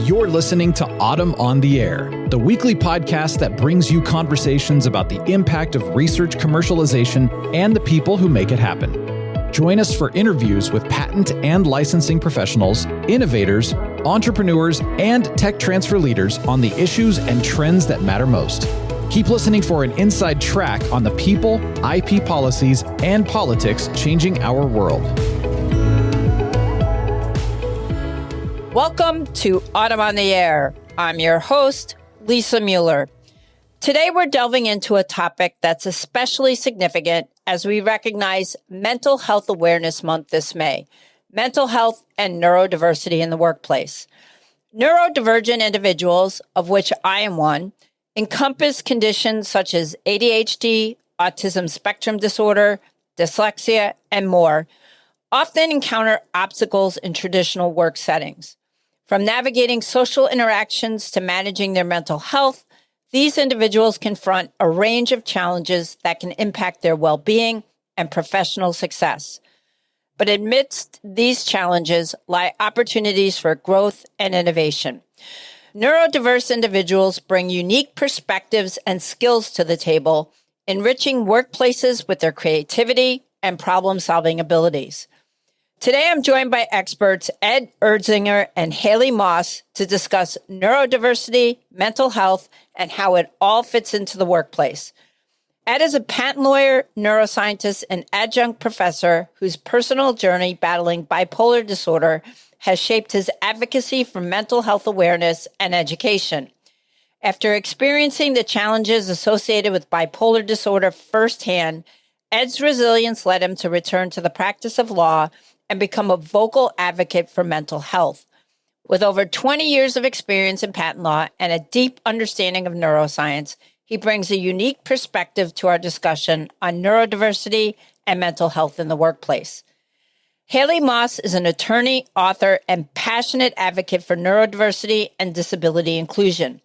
You're listening to Autumn on the Air, the weekly podcast that brings you conversations about the impact of research commercialization and the people who make it happen. Join us for interviews with patent and licensing professionals, innovators, entrepreneurs, and tech transfer leaders on the issues and trends that matter most. Keep listening for an inside track on the people, IP policies, and politics changing our world. Welcome to Autumn on the Air. I'm your host, Lisa Mueller. Today we're delving into a topic that's especially significant as we recognize Mental Health Awareness Month this May, mental health and neurodiversity in the workplace. Neurodivergent individuals, of which I am one, encompass conditions such as ADHD, autism spectrum disorder, dyslexia, and more, often encounter obstacles in traditional work settings. From navigating social interactions to managing their mental health, these individuals confront a range of challenges that can impact their well-being and professional success. But amidst these challenges lie opportunities for growth and innovation. Neurodiverse individuals bring unique perspectives and skills to the table, enriching workplaces with their creativity and problem-solving abilities. Today, I'm joined by experts Ergenzinger and Haley Moss to discuss neurodiversity, mental health, and how it all fits into the workplace. Ed is a patent lawyer, neuroscientist, and adjunct professor whose personal journey battling bipolar disorder has shaped his advocacy for mental health awareness and education. After experiencing the challenges associated with bipolar disorder firsthand, Ed's resilience led him to return to the practice of law and become a vocal advocate for mental health. With over 20 years of experience in patent law and a deep understanding of neuroscience, he brings a unique perspective to our discussion on neurodiversity and mental health in the workplace. Haley Moss is an attorney, author, and passionate advocate for neurodiversity and disability inclusion.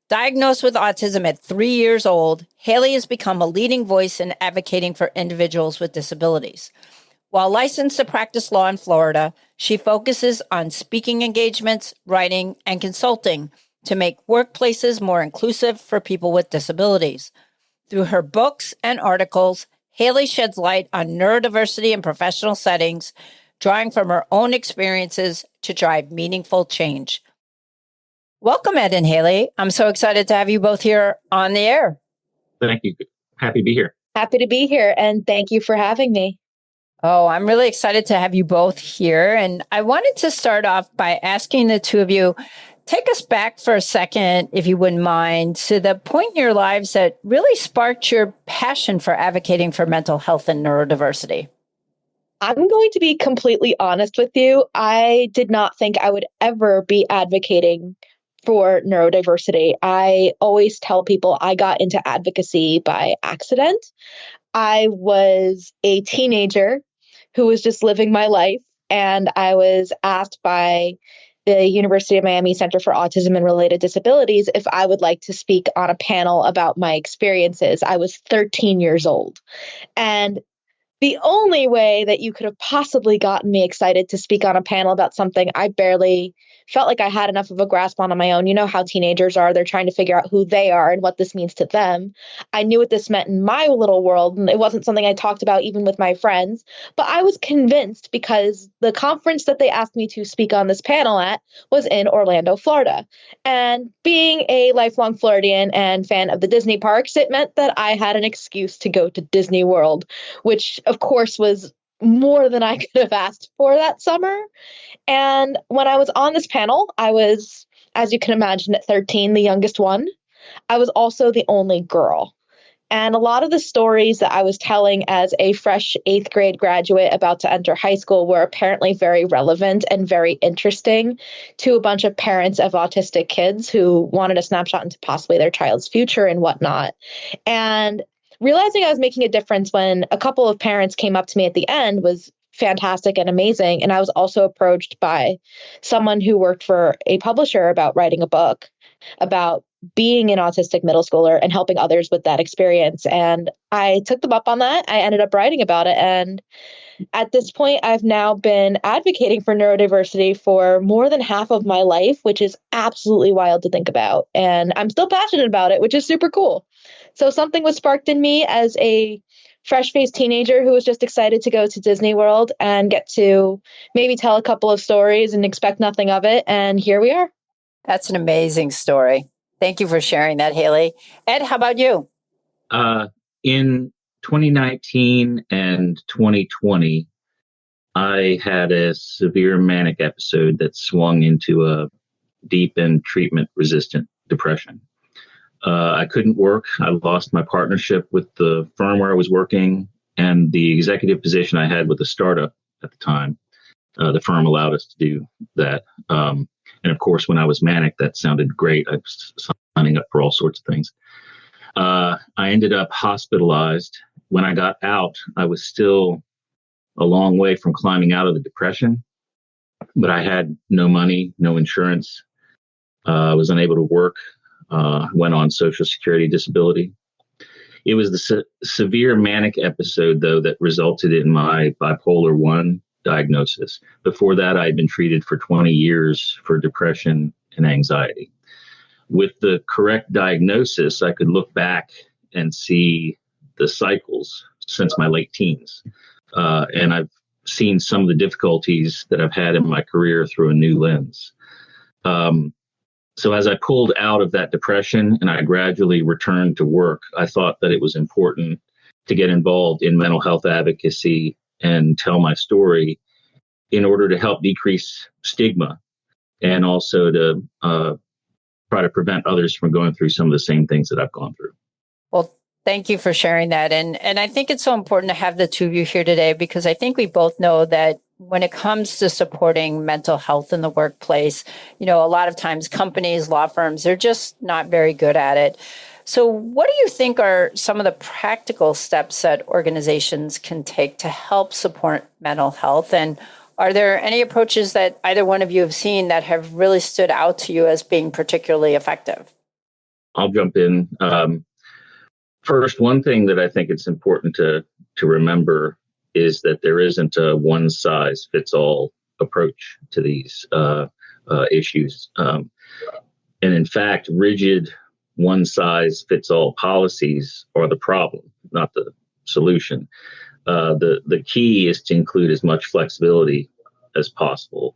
Diagnosed with autism at 3 years old, Haley has become a leading voice in advocating for individuals with disabilities. While licensed to practice law in Florida, she focuses on speaking engagements, writing, and consulting to make workplaces more inclusive for people with disabilities. Through her books and articles, Haley sheds light on neurodiversity in professional settings, drawing from her own experiences to drive meaningful change. Welcome, Ed and Haley. I'm so excited to have you both here on the air. Thank you. Happy to be here. Happy to be here, and thank you for having me. Oh, I'm really excited to have you both here. And I wanted to start off by asking the two of you, take us back for a second, if you wouldn't mind, to the point in your lives that really sparked your passion for advocating for mental health and neurodiversity. I'm going to be completely honest with you. I did not think I would ever be advocating for neurodiversity. I always tell people I got into advocacy by accident. I was a teenager who was just living my life, and I was asked by the University of Miami Center for Autism and Related Disabilities if I would like to speak on a panel about my experiences. I was 13 years old. And the only way that you could have possibly gotten me excited to speak on a panel about something I barely felt like I had enough of a grasp on my own. You know how teenagers are. They're trying to figure out who they are and what this means to them. I knew what this meant in my little world, and it wasn't something I talked about even with my friends. But I was convinced because the conference that they asked me to speak on this panel at was in Orlando, Florida. And being a lifelong Floridian and fan of the Disney parks, it meant that I had an excuse to go to Disney World, which of course was more than I could have asked for that summer. And when I was on this panel, I was, as you can imagine, at 13, the youngest one. I was also the only girl. And a lot of the stories that I was telling as a fresh 8th grade graduate about to enter high school were apparently very relevant and very interesting to a bunch of parents of autistic kids who wanted a snapshot into possibly their child's future and whatnot. And realizing I was making a difference when a couple of parents came up to me at the end was fantastic and amazing. And I was also approached by someone who worked for a publisher about writing a book about being an autistic middle schooler and helping others with that experience. And I took them up on that. I ended up writing about it. And At this point, I've now been advocating for neurodiversity for more than half of my life, which is absolutely wild to think about. And I'm still passionate about it, which is super cool. So something was sparked in me as a fresh-faced teenager who was just excited to go to Disney World and get to maybe tell a couple of stories and expect nothing of it. And here we are. That's an amazing story. Thank you for sharing that, Haley. Ed, how about you? In 2019 and 2020, I had a severe manic episode that swung into a deep and treatment-resistant depression. I couldn't work. I lost my partnership with the firm where I was working and the executive position I had with the startup at the time. The firm allowed us to do that. And of course, when I was manic, that sounded great. I was signing up for all sorts of things. I ended up hospitalized. When I got out, I was still a long way from climbing out of the depression, but I had no money, no insurance. I was unable to work. Went on Social Security disability. It was the severe manic episode, though, that resulted in my bipolar 1 diagnosis. Before that, I had been treated for 20 years for depression and anxiety. With the correct diagnosis, I could look back and see the cycles since my late teens. And I've seen some of the difficulties that I've had in my career through a new lens. So as I pulled out of that depression and I gradually returned to work, I thought that it was important to get involved in mental health advocacy and tell my story in order to help decrease stigma and also to try to prevent others from going through some of the same things that I've gone through. Well, thank you for sharing that. And I think it's so important to have the two of you here today, because I think we both know that when it comes to supporting mental health in the workplace, a lot of times companies, law firms, they're just not very good at it. So what do you think are some of the practical steps that organizations can take to help support mental health? And are there any approaches that either one of you have seen that have really stood out to you as being particularly effective? I'll jump in. First, one thing that I think it's important to remember is that there isn't a one-size-fits-all approach to these issues. And in fact, rigid one-size-fits-all policies are the problem, not the solution. The key is to include as much flexibility as possible.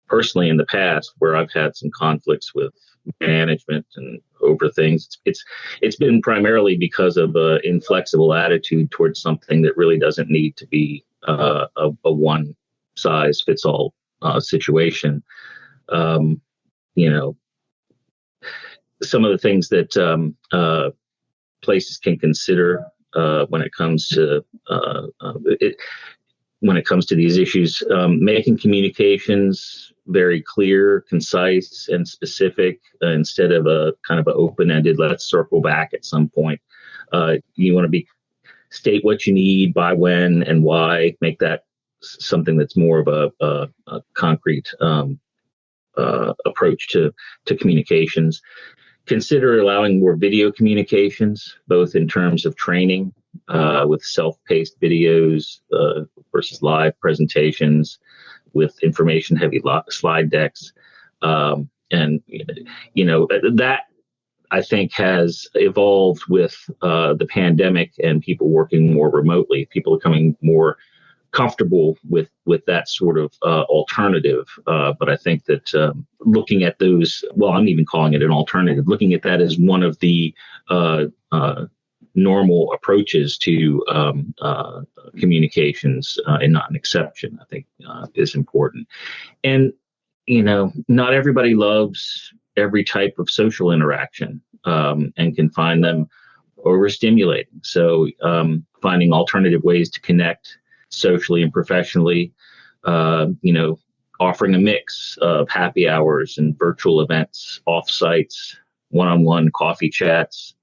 Personally, in the past, where I've had some conflicts with management and over things, it's been primarily because of an inflexible attitude towards something that really doesn't need to be a one-size-fits-all situation. Some of the things that places can consider when it comes to these issues, making communications very clear, concise, and specific instead of a kind of an open-ended, let's circle back at some point. You want to state what you need, by when, and why. Make that something that's more of a concrete approach to communications. Consider allowing more video communications, both in terms of training with self-paced videos versus live presentations with information-heavy slide decks. And, that I think has evolved with the pandemic and people working more remotely. People are becoming more comfortable with that sort of alternative. But I think that looking at those, well, I'm even calling it an alternative, looking at that as one of the normal approaches to communications and not an exception, I think is important. And, not everybody loves every type of social interaction and can find them overstimulating. So finding alternative ways to connect socially and professionally, offering a mix of happy hours and virtual events, off-sites, one-on-one coffee chats,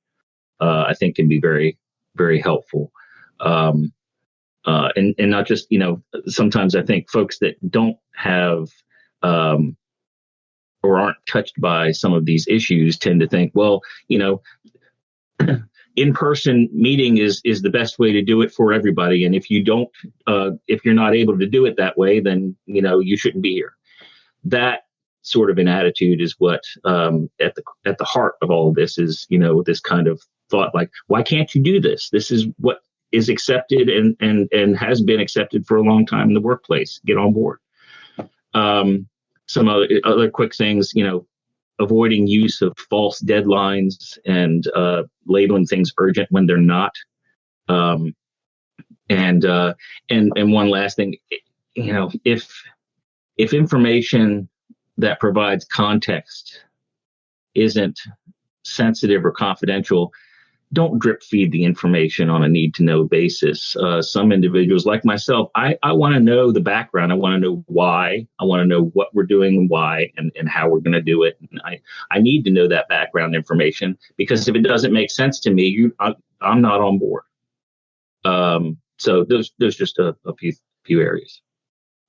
I think can be very, very helpful. And not just, sometimes I think folks that don't have or aren't touched by some of these issues tend to think, well, in-person meeting is the best way to do it for everybody. And if if you're not able to do it that way, then, you shouldn't be here. That sort of an attitude is what, at the heart of all of this is, this kind of thought like, why can't you do this? This is what is accepted and has been accepted for a long time in the workplace. Get on board. Some other quick things, avoiding use of false deadlines and labeling things urgent when they're not. And one last thing, if information that provides context isn't sensitive or confidential, don't drip feed the information on a need to know basis. Some individuals like myself, I want to know the background. I want to know why. I want to know what we're doing and why and how we're going to do it. And I need to know that background information, because if it doesn't make sense to me, I'm not on board. So there's just a few areas.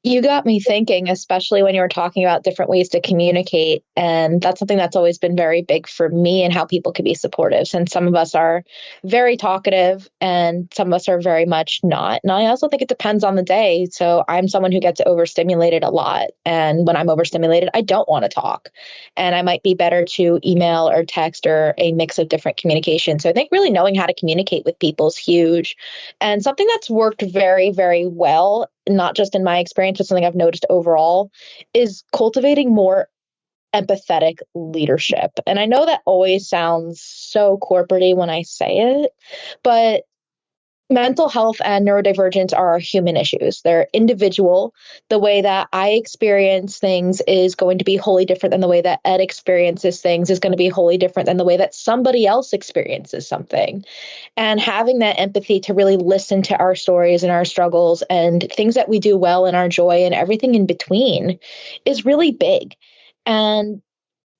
You got me thinking, especially when you were talking about different ways to communicate. And that's something that's always been very big for me, and how people can be supportive. Since some of us are very talkative and some of us are very much not. And I also think it depends on the day. So I'm someone who gets overstimulated a lot. And when I'm overstimulated, I don't want to talk. And I might be better to email or text or a mix of different communication. So I think really knowing how to communicate with people is huge. And something that's worked very, very well, not just in my experience, but something I've noticed overall, is cultivating more empathetic leadership. And I know that always sounds so corporate-y when I say it, but mental health and neurodivergence are human issues. They're individual. The way that I experience things is going to be wholly different than the way that Ed experiences things is going to be wholly different than the way that somebody else experiences something. And having that empathy to really listen to our stories and our struggles and things that we do well and our joy and everything in between is really big. And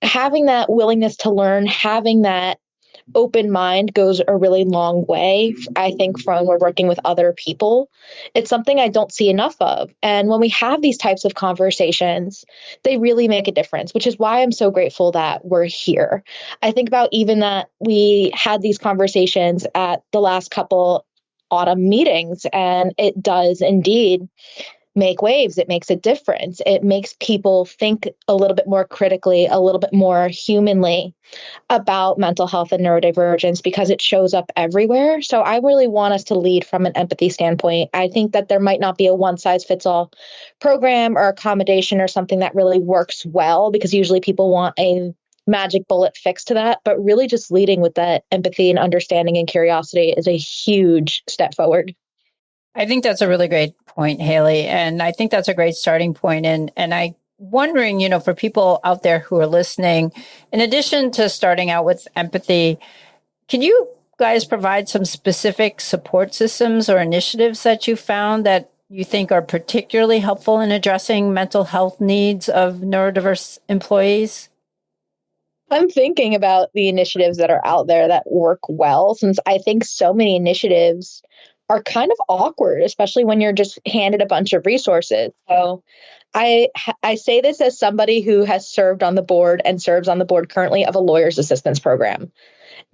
having that willingness to learn, having that open mind goes a really long way, I think, from when we're working with other people. It's something I don't see enough of. And when we have these types of conversations, they really make a difference, which is why I'm so grateful that we're here. I think about even that we had these conversations at the last couple autumn meetings, and it does indeed make waves. It makes a difference. It makes people think a little bit more critically, a little bit more humanly about mental health and neurodivergence, because it shows up everywhere. So I really want us to lead from an empathy standpoint. I think that there might not be a one-size-fits-all program or accommodation or something that really works well, because usually people want a magic bullet fix to that. But really just leading with that empathy and understanding and curiosity is a huge step forward. I think that's a really great point, Haley. And I think that's a great starting point. And I'm wondering, for people out there who are listening, in addition to starting out with empathy, can you guys provide some specific support systems or initiatives that you found that you think are particularly helpful in addressing mental health needs of neurodiverse employees? I'm thinking about the initiatives that are out there that work well, since I think so many initiatives are kind of awkward, especially when you're just handed a bunch of resources. So I say this as somebody who has served on the board and serves on the board currently of a lawyer's assistance program.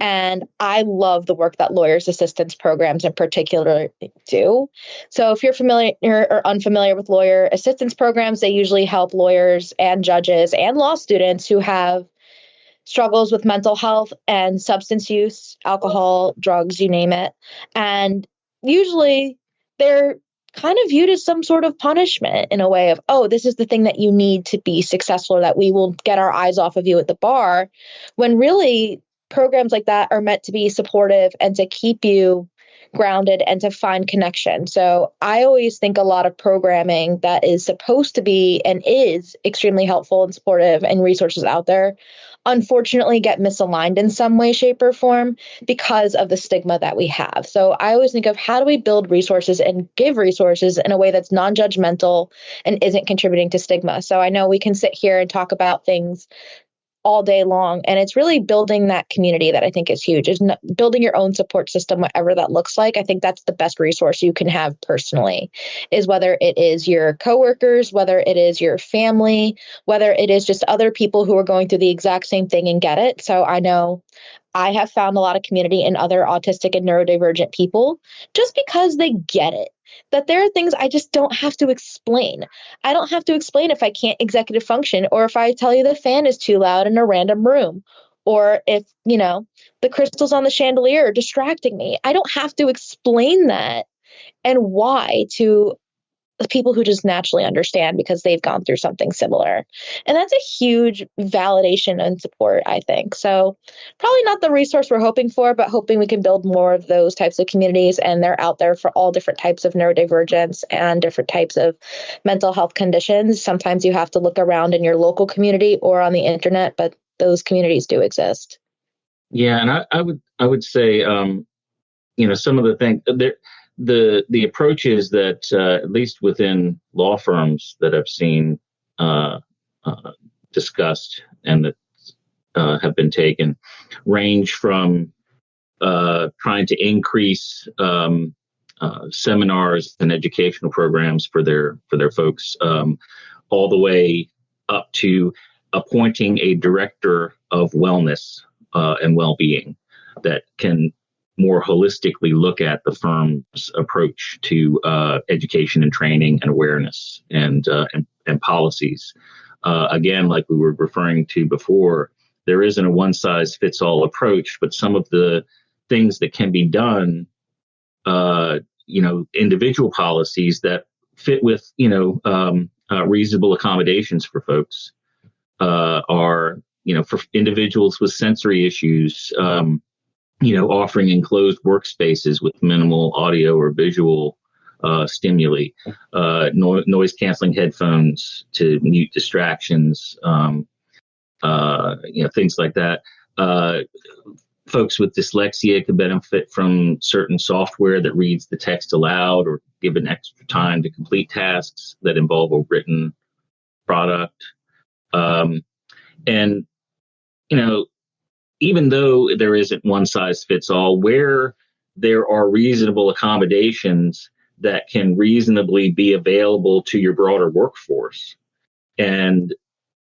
And I love the work that lawyers' assistance programs in particular do. So if you're familiar or unfamiliar with lawyer assistance programs, they usually help lawyers and judges and law students who have struggles with mental health and substance use, alcohol, drugs, you name it. And usually they're kind of viewed as some sort of punishment in a way of, oh, this is the thing that you need to be successful, or that we will get our eyes off of you at the bar, when really programs like that are meant to be supportive and to keep you grounded and to find connection. So I always think a lot of programming that is supposed to be and is extremely helpful and supportive and resources out there, unfortunately get misaligned in some way, shape, or form because of the stigma that we have. So I always think of, how do we build resources and give resources in a way that's non-judgmental and isn't contributing to stigma? So I know we can sit here and talk about things all day long, and it's really building that community that I think is huge, is building your own support system, whatever that looks like. I think that's the best resource you can have personally, is whether it is your coworkers, whether it is your family, whether it is just other people who are going through the exact same thing and get it. So I know I have found a lot of community in other autistic and neurodivergent people just because they get it. That there are things I just don't have to explain. I don't have to explain if I can't executive function, or if I tell you the fan is too loud in a random room, or if, the crystals on the chandelier are distracting me. I don't have to explain that and why to people who just naturally understand because they've gone through something similar. And that's a huge validation and support, I think. So probably not the resource we're hoping for, but hoping we can build more of those types of communities. And they're out there for all different types of neurodivergence and different types of mental health conditions. Sometimes you have to look around in your local community or on the internet, but those communities do exist. Yeah, and I would say, some of the things there. The approaches that, at least within law firms that I've seen discussed and that have been taken, range from trying to increase seminars and educational programs for their folks, all the way up to appointing a director of wellness and well-being that can more holistically look at the firm's approach to education and training and awareness and policies. Again, like we were referring to before, there isn't a one-size-fits-all approach, but some of the things that can be done, individual policies that fit with, reasonable accommodations for folks are, for individuals with sensory issues, offering enclosed workspaces with minimal audio or visual stimuli, noise canceling headphones to mute distractions, things like that. Folks with dyslexia could benefit from certain software that reads the text aloud or given extra time to complete tasks that involve a written product. Even though there isn't one size fits all, where there are reasonable accommodations that can reasonably be available to your broader workforce, and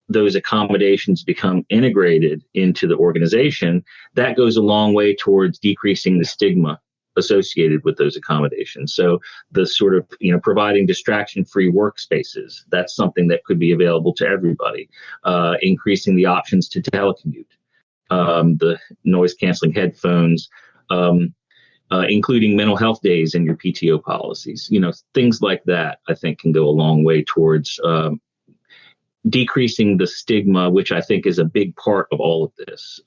those accommodations become integrated into the organization, that goes a long way towards decreasing the stigma associated with those accommodations. So the sort of, providing distraction-free workspaces, that's something that could be available to everybody. Increasing the options to telecommute. The noise canceling headphones, including mental health days in your PTO policies, things like that, I think can go a long way towards decreasing the stigma, which I think is a big part of all of this.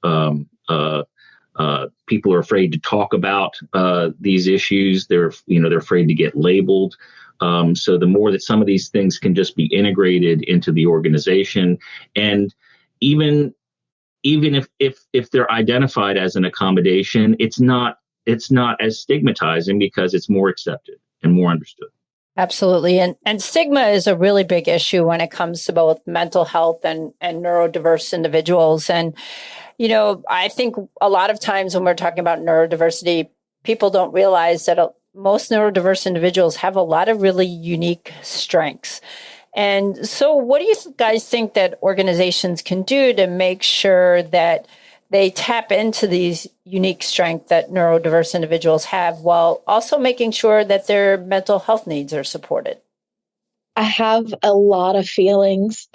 People are afraid to talk about these issues. They're afraid to get labeled. So the more that some of these things can just be integrated into the organization, and even if they're identified as an accommodation, it's not as stigmatizing because it's more accepted and more understood. Absolutely. And stigma is a really big issue when it comes to both mental health and neurodiverse individuals. And, I think a lot of times when we're talking about neurodiversity, people don't realize that most neurodiverse individuals have a lot of really unique strengths. And so what do you guys think that organizations can do to make sure that they tap into these unique strengths that neurodiverse individuals have while also making sure that their mental health needs are supported? I have a lot of feelings.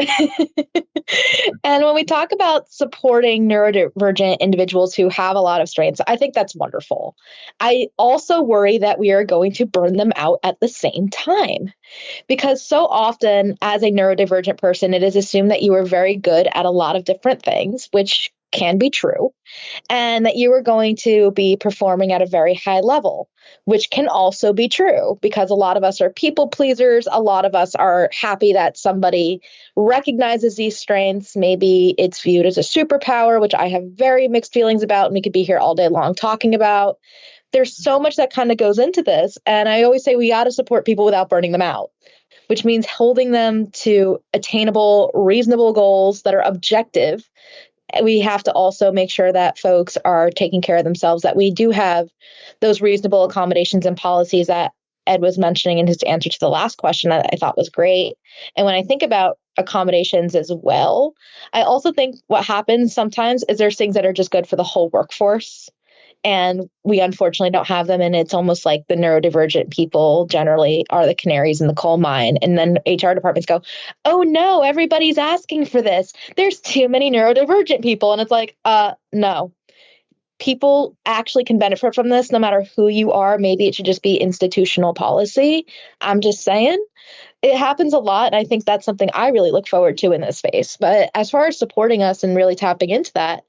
And when we talk about supporting neurodivergent individuals who have a lot of strengths, I think that's wonderful. I also worry that we are going to burn them out at the same time. Because so often as a neurodivergent person, it is assumed that you are very good at a lot of different things, which can be true, and that you are going to be performing at a very high level, which can also be true because a lot of us are people pleasers. A lot of us are happy that somebody recognizes these strengths. Maybe it's viewed as a superpower, which I have very mixed feelings about, and we could be here all day long talking about. There's so much that kind of goes into this. And I always say we got to support people without burning them out, which means holding them to attainable, reasonable goals that are objective. We have to also make sure that folks are taking care of themselves, that we do have those reasonable accommodations and policies that Ed was mentioning in his answer to the last question that I thought was great. And when I think about accommodations as well. I also think what happens sometimes is there's things that are just good for the whole workforce. And we unfortunately don't have them. And it's almost like the neurodivergent people generally are the canaries in the coal mine. And then HR departments go, oh no, everybody's asking for this. There's too many neurodivergent people. And it's like, no. People actually can benefit from this no matter who you are. Maybe it should just be institutional policy. I'm just saying. It happens a lot. And I think that's something I really look forward to in this space. But as far as supporting us and really tapping into that,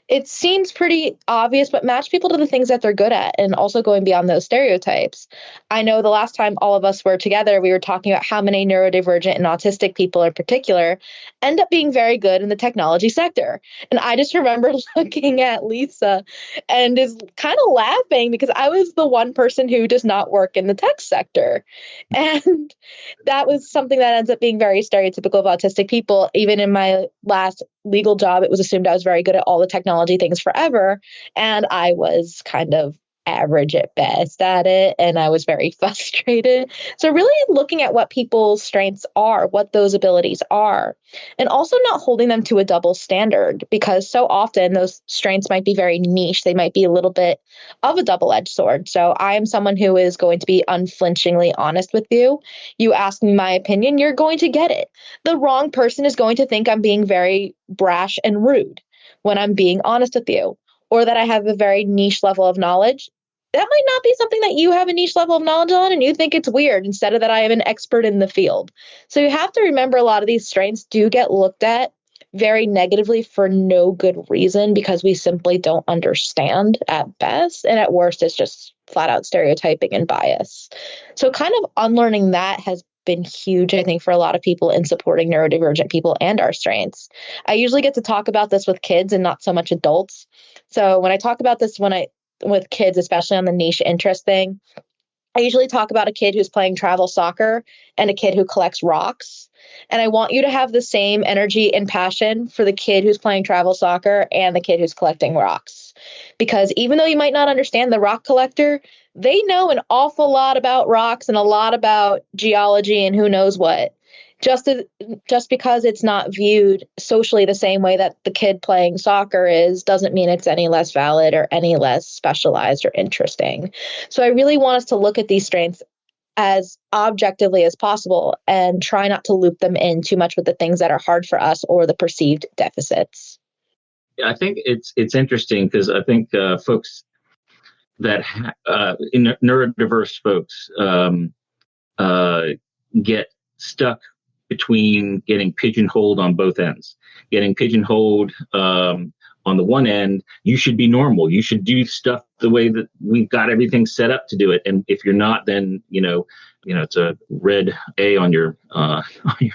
it seems pretty obvious, but match people to the things that they're good at and also going beyond those stereotypes. I know the last time all of us were together, we were talking about how many neurodivergent and autistic people in particular end up being very good in the technology sector. And I just remember looking at Lisa and is kind of laughing because I was the one person who does not work in the tech sector. And that was something that ends up being very stereotypical of autistic people. Even in my last legal job, it was assumed I was very good at all the technology things forever. And I was kind of average at best at it. And I was very frustrated. So really looking at what people's strengths are, what those abilities are, and also not holding them to a double standard, because so often those strengths might be very niche. They might be a little bit of a double-edged sword. So I am someone who is going to be unflinchingly honest with you. You ask me my opinion, you're going to get it. The wrong person is going to think I'm being very brash and rude when I'm being honest with you, or that I have a very niche level of knowledge. That might not be something that you have a niche level of knowledge on and you think it's weird, instead of that I am an expert in the field. So you have to remember a lot of these strengths do get looked at very negatively for no good reason, because we simply don't understand at best. And at worst, it's just flat out stereotyping and bias. So kind of unlearning that has been huge, I think, for a lot of people in supporting neurodivergent people and our strengths. I usually get to talk about this with kids and not so much adults. So when I talk about this with kids, especially on the niche interest thing, I usually talk about a kid who's playing travel soccer and a kid who collects rocks. And I want you to have the same energy and passion for the kid who's playing travel soccer and the kid who's collecting rocks. Because even though you might not understand the rock collector, they know an awful lot about rocks and a lot about geology and who knows what. Just because it's not viewed socially the same way that the kid playing soccer is, doesn't mean it's any less valid or any less specialized or interesting. So I really want us to look at these strengths as objectively as possible and try not to loop them in too much with the things that are hard for us or the perceived deficits. Yeah, I think it's interesting because I think folks that neurodiverse folks get stuck between getting pigeonholed on both ends. Getting pigeonholed on the one end, you should be normal. You should do stuff the way that we've got everything set up to do it. And if you're not, then it's a red A on your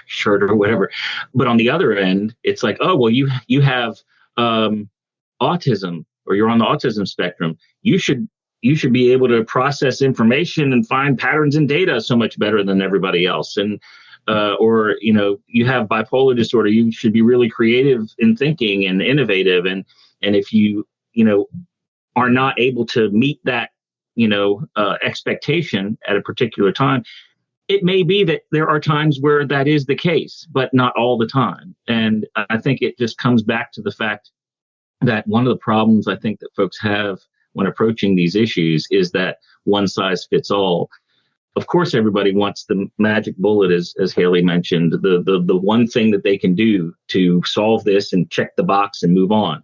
shirt or whatever. But on the other end, it's like, oh well, you have autism, or you're on the autism spectrum. You should be able to process information and find patterns in data so much better than everybody else. And or you have bipolar disorder, you should be really creative in thinking and innovative. And if you are not able to meet that expectation at a particular time, it may be that there are times where that is the case, but not all the time. And I think it just comes back to the fact that one of the problems I think that folks have when approaching these issues is that one size fits all. Of course, everybody wants the magic bullet, as Haley mentioned, the one thing that they can do to solve this and check the box and move on.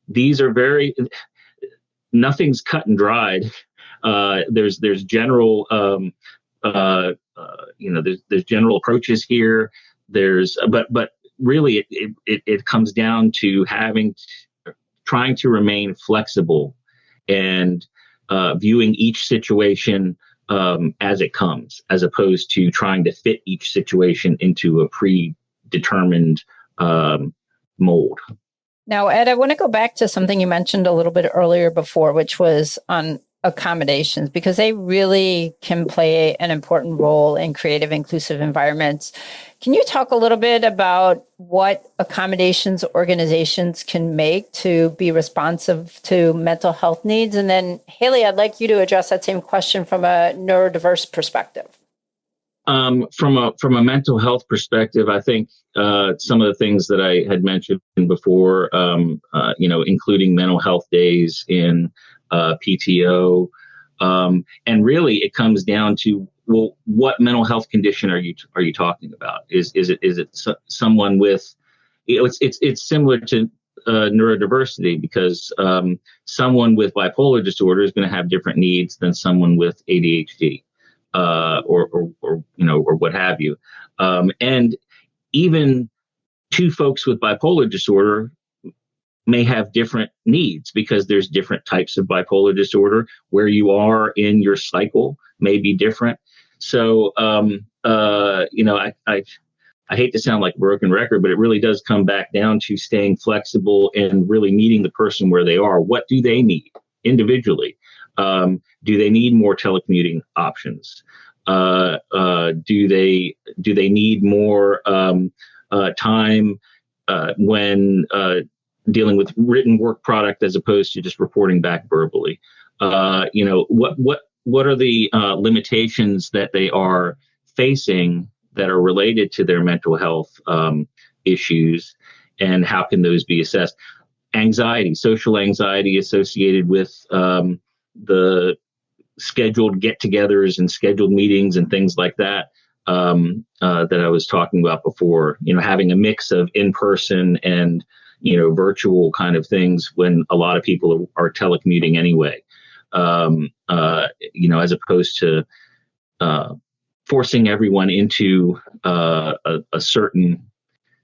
These are nothing's cut and dried. There's general, there's general approaches here. But really it comes down to trying to remain flexible and viewing each situation as it comes, as opposed to trying to fit each situation into a predetermined mold. Now, Ed, I want to go back to something you mentioned a little bit earlier before, which was on accommodations, because they really can play an important role in creative, inclusive environments. Can you talk a little bit about what accommodations organizations can make to be responsive to mental health needs? And then, Haley, I'd like you to address that same question from a neurodiverse perspective. From a mental health perspective, I think some of the things that I had mentioned before, including mental health days in PTO, and really it comes down to, well, what mental health condition are you talking about? Is it someone with, it's similar to neurodiversity, because someone with bipolar disorder is going to have different needs than someone with ADHD. Or what have you. And even two folks with bipolar disorder may have different needs, because there's different types of bipolar disorder. Where you are in your cycle may be different. So, I hate to sound like a broken record, but it really does come back down to staying flexible and really meeting the person where they are. What do they need individually? Do they need more telecommuting options? Do they need more time when dealing with written work product as opposed to just reporting back verbally? What are the limitations that they are facing that are related to their mental health issues, and how can those be assessed? Anxiety, social anxiety associated with the scheduled get-togethers and scheduled meetings and things like that, that I was talking about before. Having a mix of in-person and virtual kind of things when a lot of people are telecommuting anyway. As opposed to forcing everyone into a certain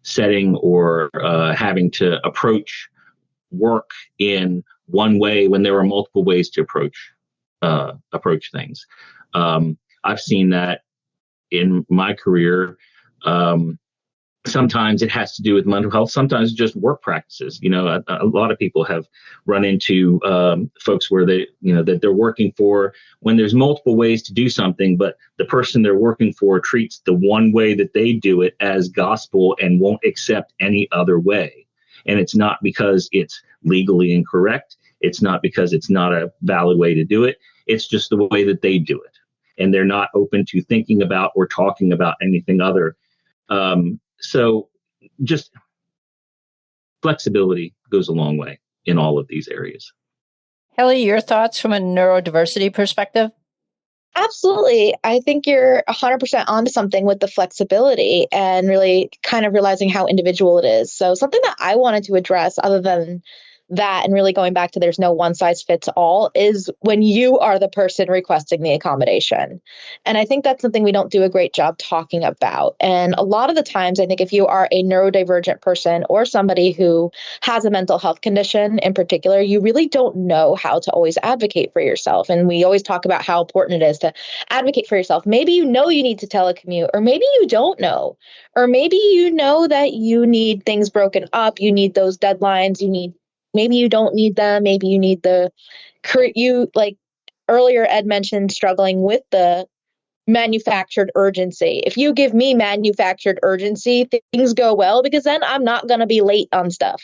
setting, or having to approach work in one way when there are multiple ways to approach things. I've seen that in my career. Sometimes it has to do with mental health. Sometimes just work practices. A lot of people have run into folks where that they're working for, when there's multiple ways to do something, but the person they're working for treats the one way that they do it as gospel and won't accept any other way. And it's not because it's legally incorrect. It's not because it's not a valid way to do it. It's just the way that they do it. And they're not open to thinking about or talking about anything other. So just flexibility goes a long way in all of these areas. Haley, your thoughts from a neurodiversity perspective? Absolutely. I think you're 100% onto something with the flexibility and really kind of realizing how individual it is. So something that I wanted to address, other than that, and really going back to there's no one size fits all, is when you are the person requesting the accommodation. And I think that's something we don't do a great job talking about. And a lot of the times, I think if you are a neurodivergent person or somebody who has a mental health condition in particular, you really don't know how to always advocate for yourself. And we always talk about how important it is to advocate for yourself. Maybe you know you need to telecommute, or maybe you don't know, or maybe you know that you need things broken up, you need those deadlines, maybe you don't need them. Maybe you need like earlier Ed mentioned struggling with the manufactured urgency. If you give me manufactured urgency, things go well, because then I'm not going to be late on stuff.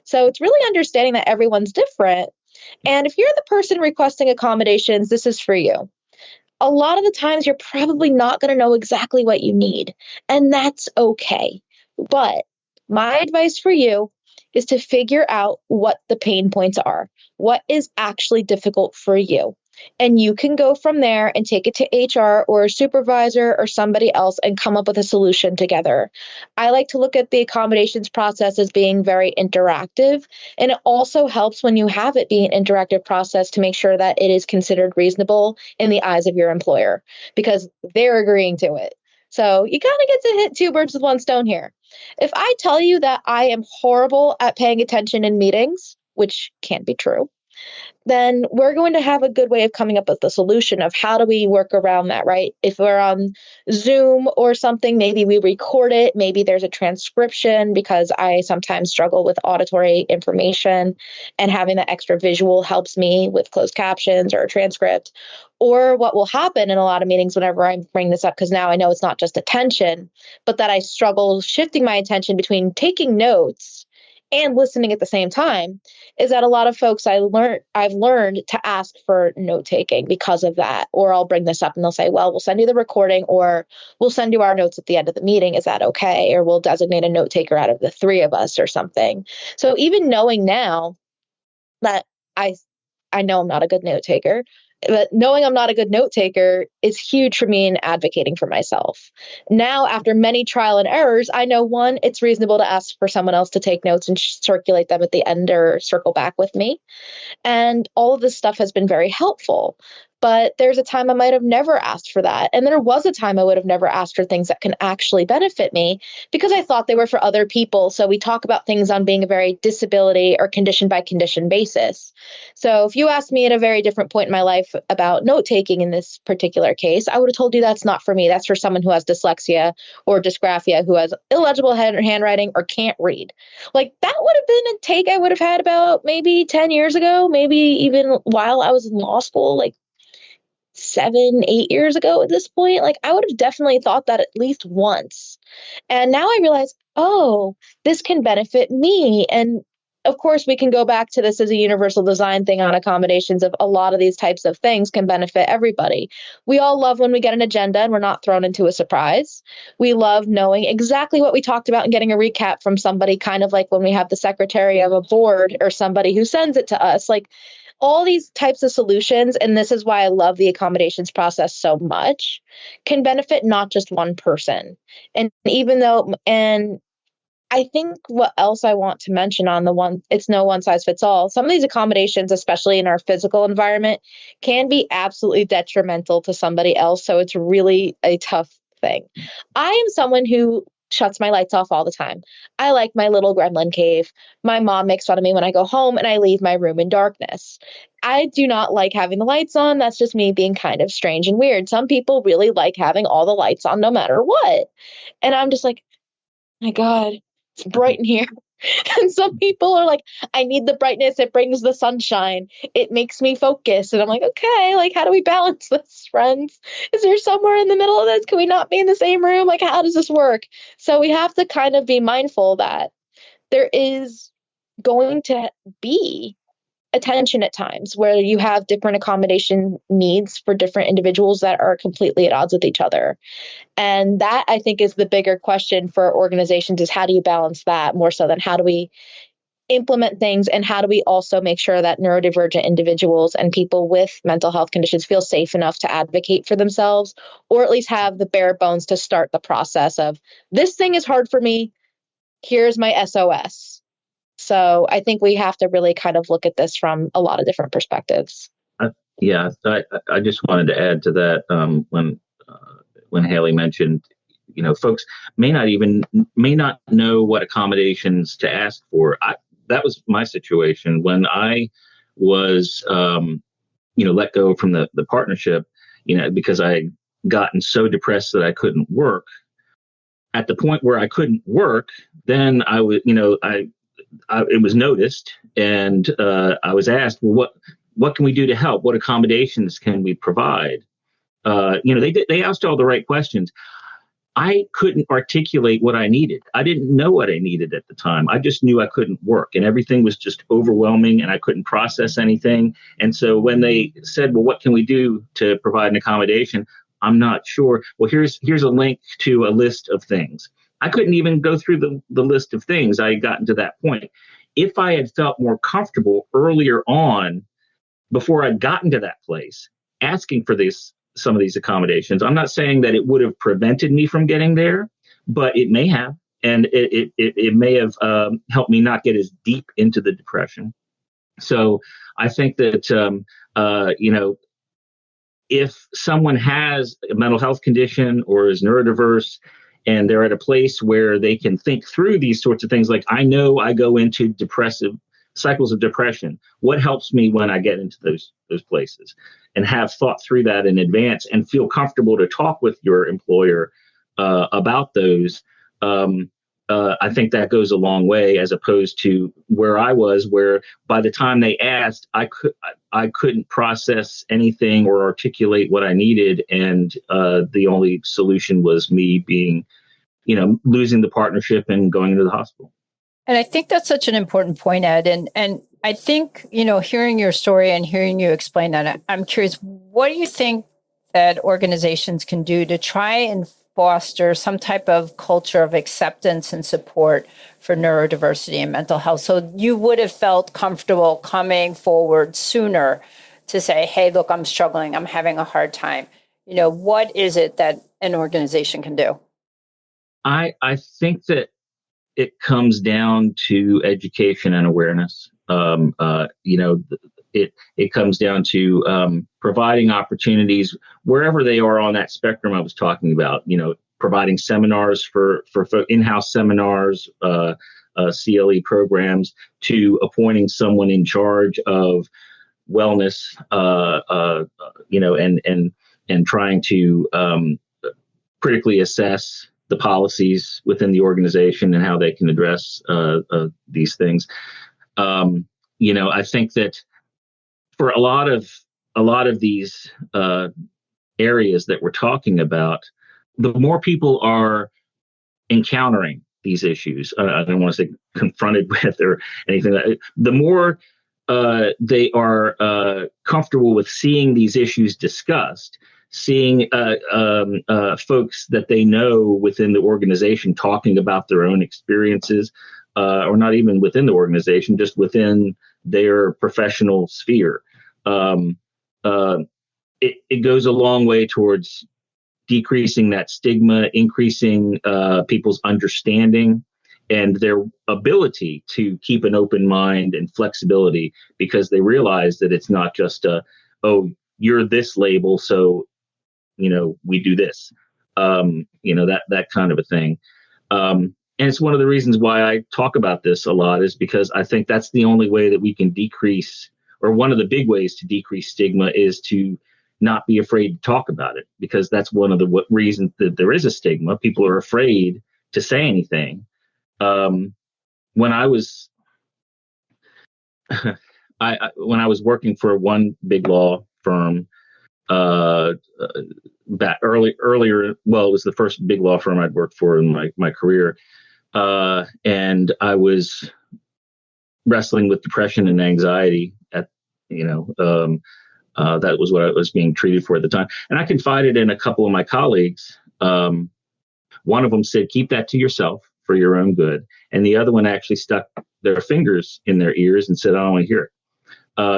So it's really understanding that everyone's different. And if you're the person requesting accommodations, this is for you. A lot of the times you're probably not going to know exactly what you need, and that's okay. But my advice for you is to figure out what the pain points are, what is actually difficult for you. And you can go from there and take it to HR or a supervisor or somebody else and come up with a solution together. I like to look at the accommodations process as being very interactive. And it also helps when you have it be an interactive process to make sure that it is considered reasonable in the eyes of your employer, because they're agreeing to it. So you kind of get to hit two birds with one stone here. If I tell you that I am horrible at paying attention in meetings, which can be true, then we're going to have a good way of coming up with the solution of how do we work around that, right? If we're on Zoom or something, maybe we record it. Maybe there's a transcription, because I sometimes struggle with auditory information, and having the extra visual helps me with closed captions or a transcript. Or what will happen in a lot of meetings whenever I bring this up, because now I know it's not just attention, but that I struggle shifting my attention between taking notes and listening at the same time, is that a lot of folks I've learned to ask for note taking because of that. Or I'll bring this up and they'll say, well, we'll send you the recording, or we'll send you our notes at the end of the meeting. Is that okay? Or we'll designate a note taker out of the three of us or something. So even knowing now that I know I'm not a good note taker, but knowing I'm not a good note taker is huge for me in advocating for myself. Now, after many trial and errors, I know, one, it's reasonable to ask for someone else to take notes and circulate them at the end or circle back with me. And all of this stuff has been very helpful. But there's a time I might have never asked for that. And there was a time I would have never asked for things that can actually benefit me because I thought they were for other people. So we talk about things on being a very disability or condition by condition basis. So if you asked me at a very different point in my life about note taking in this particular case, I would have told you that's not for me. That's for someone who has dyslexia or dysgraphia, who has illegible handwriting or can't read. Like, that would have been a take I would have had about maybe 10 years ago, maybe even while I was in law school, like 7, 8 years ago at this point. Like, I would have definitely thought that at least once. And now I realize, oh, this can benefit me. And of course, we can go back to this as a universal design thing on accommodations of a lot of these types of things can benefit everybody. We all love when we get an agenda and we're not thrown into a surprise. We love knowing exactly what we talked about and getting a recap from somebody, kind of like when we have the secretary of a board or somebody who sends it to us. Like, all these types of solutions, and this is why I love the accommodations process so much, can benefit not just one person. And I think what else I want to mention on it's no one size fits all. Some of these accommodations, especially in our physical environment, can be absolutely detrimental to somebody else. So it's really a tough thing. I am someone who shuts my lights off all the time. I like my little gremlin cave. My mom makes fun of me when I go home and I leave my room in darkness. I do not like having the lights on. That's just me being kind of strange and weird. Some people really like having all the lights on no matter what. And I'm just like, my God, it's bright in here. And some people are like, I need the brightness. It brings the sunshine. It makes me focus. And I'm like, okay, like, how do we balance this, friends? Is there somewhere in the middle of this? Can we not be in the same room? Like, how does this work? So we have to kind of be mindful that there is going to be attention at times where you have different accommodation needs for different individuals that are completely at odds with each other. And that, I think, is the bigger question for organizations, is how do you balance that more so than how do we implement things, and how do we also make sure that neurodivergent individuals and people with mental health conditions feel safe enough to advocate for themselves, or at least have the bare bones to start the process of, this thing is hard for me, here's my SOS. So I think we have to really kind of look at this from a lot of different perspectives. I just wanted to add to that, when Haley mentioned, folks may not know what accommodations to ask for. That was my situation when I was, let go from the partnership, because I had gotten so depressed that I couldn't work. At the point where I couldn't work, then I would, it was noticed, and I was asked, well, what can we do to help? What accommodations can we provide? They asked all the right questions. I couldn't articulate what I needed. I didn't know what I needed at the time. I just knew I couldn't work, and everything was just overwhelming, and I couldn't process anything. And so when they said, well, what can we do to provide an accommodation? I'm not sure. Well, here's a link to a list of things. I couldn't even go through the list of things. I had gotten to that point. If I had felt more comfortable earlier on, before I'd gotten to that place, asking for some of these accommodations, I'm not saying that it would have prevented me from getting there, but it may have. And it may have helped me not get as deep into the depression. So I think that, if someone has a mental health condition or is neurodiverse, and they're at a place where they can think through these sorts of things, like, I know I go into depressive cycles of depression. What helps me when I get into those places? And have thought through that in advance and feel comfortable to talk with your employer about those. I think that goes a long way, as opposed to where I was, where by the time they asked, I couldn't process anything or articulate what I needed, and the only solution was me being, losing the partnership and going into the hospital. And I think that's such an important point, Ed. And I think, hearing your story and hearing you explain that, I'm curious, what do you think that organizations can do to try and foster some type of culture of acceptance and support for neurodiversity and mental health? So you would have felt comfortable coming forward sooner to say, hey, look, I'm struggling, I'm having a hard time. What is it that an organization can do? I think that it comes down to education and awareness. It comes down to providing opportunities wherever they are on that spectrum I was talking about. Providing seminars for in-house seminars, CLE programs, to appointing someone in charge of wellness, and trying to critically assess the policies within the organization and how they can address these things. I think that for a lot of these areas that we're talking about, the more people are encountering these issues, I don't want to say confronted with or anything like that, the more they are comfortable with seeing these issues discussed, seeing folks that they know within the organization talking about their own experiences, or not even within the organization, just within their professional sphere. It goes a long way towards decreasing that stigma, increasing people's understanding and their ability to keep an open mind and flexibility, because they realize that it's not just you're this label, so we do this, that kind of a thing. And it's one of the reasons why I talk about this a lot, is because I think that's the only way that we can decrease, or one of the big ways to decrease stigma, is to not be afraid to talk about it, because that's one of the reasons that there is a stigma. People are afraid to say anything. When I was when I was working for one big law firm, back earlier, well, it was the first big law firm I'd worked for in my career, and I was wrestling with depression and anxiety that was what I was being treated for at the time. And I confided in a couple of my colleagues. One of them said, keep that to yourself for your own good. And the other one actually stuck their fingers in their ears and said, I don't want to hear it.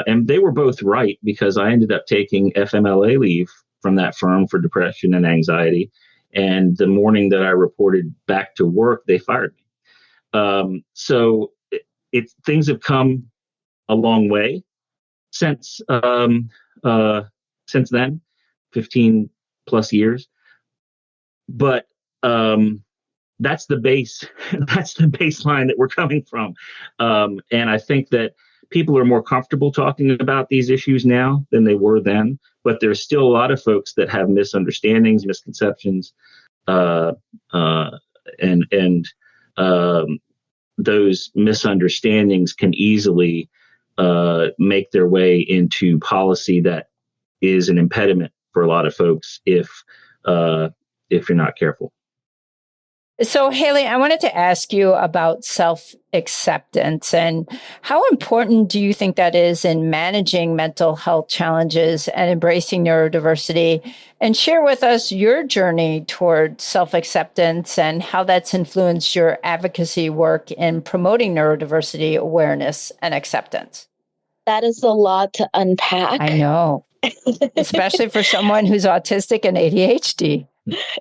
And they were both right, because I ended up taking FMLA leave from that firm for depression and anxiety. And the morning that I reported back to work, they fired me. So things have come a long way since then, 15 plus years. But that's the baseline that we're coming from. And I think that people are more comfortable talking about these issues now than they were then. But there's still a lot of folks that have misunderstandings, misconceptions, and those misunderstandings can easily make their way into policy that is an impediment for a lot of folks if you're not careful. So, Haley, I wanted to ask you about self-acceptance, and how important do you think that is in managing mental health challenges and embracing neurodiversity? And share with us your journey toward self-acceptance and how that's influenced your advocacy work in promoting neurodiversity awareness and acceptance. That is a lot to unpack. I know, especially for someone who's autistic and ADHD.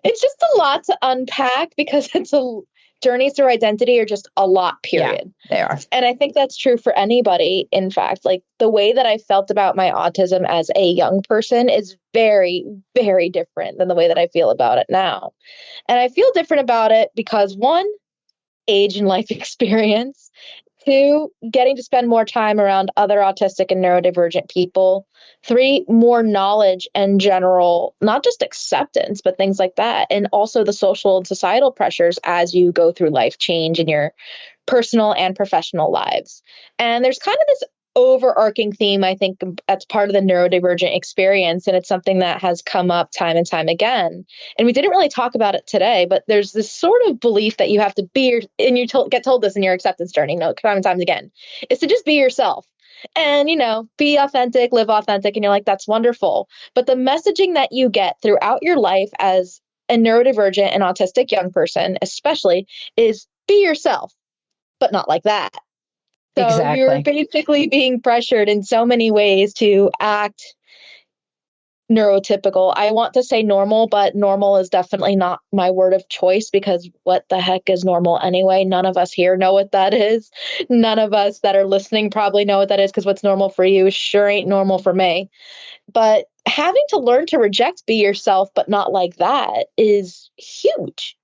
It's just a lot to unpack, because journeys through identity are just a lot, period. Yeah, they are. And I think that's true for anybody. In fact, like, the way that I felt about my autism as a young person is very, very different than the way that I feel about it now. And I feel different about it because, one, age and life experience. Two, getting to spend more time around other autistic and neurodivergent people. Three, more knowledge and general, not just acceptance, but things like that. And also the social and societal pressures as you go through life change in your personal and professional lives. And there's kind of this overarching theme, I think that's part of the neurodivergent experience. And it's something that has come up time and time again. And we didn't really talk about it today, but there's this sort of belief that you have to be, and you get told this in your acceptance journey, time and time again, is to just be yourself. And, be authentic, live authentic. And you're like, that's wonderful. But the messaging that you get throughout your life as a neurodivergent and autistic young person, especially, is be yourself, but not like that. So Exactly. You're basically being pressured in so many ways to act neurotypical. I want to say normal, but normal is definitely not my word of choice, because what the heck is normal anyway? None of us here know what that is. None of us that are listening probably know what that is, because what's normal for you sure ain't normal for me. But having to learn to reject be yourself, but not like that, is huge.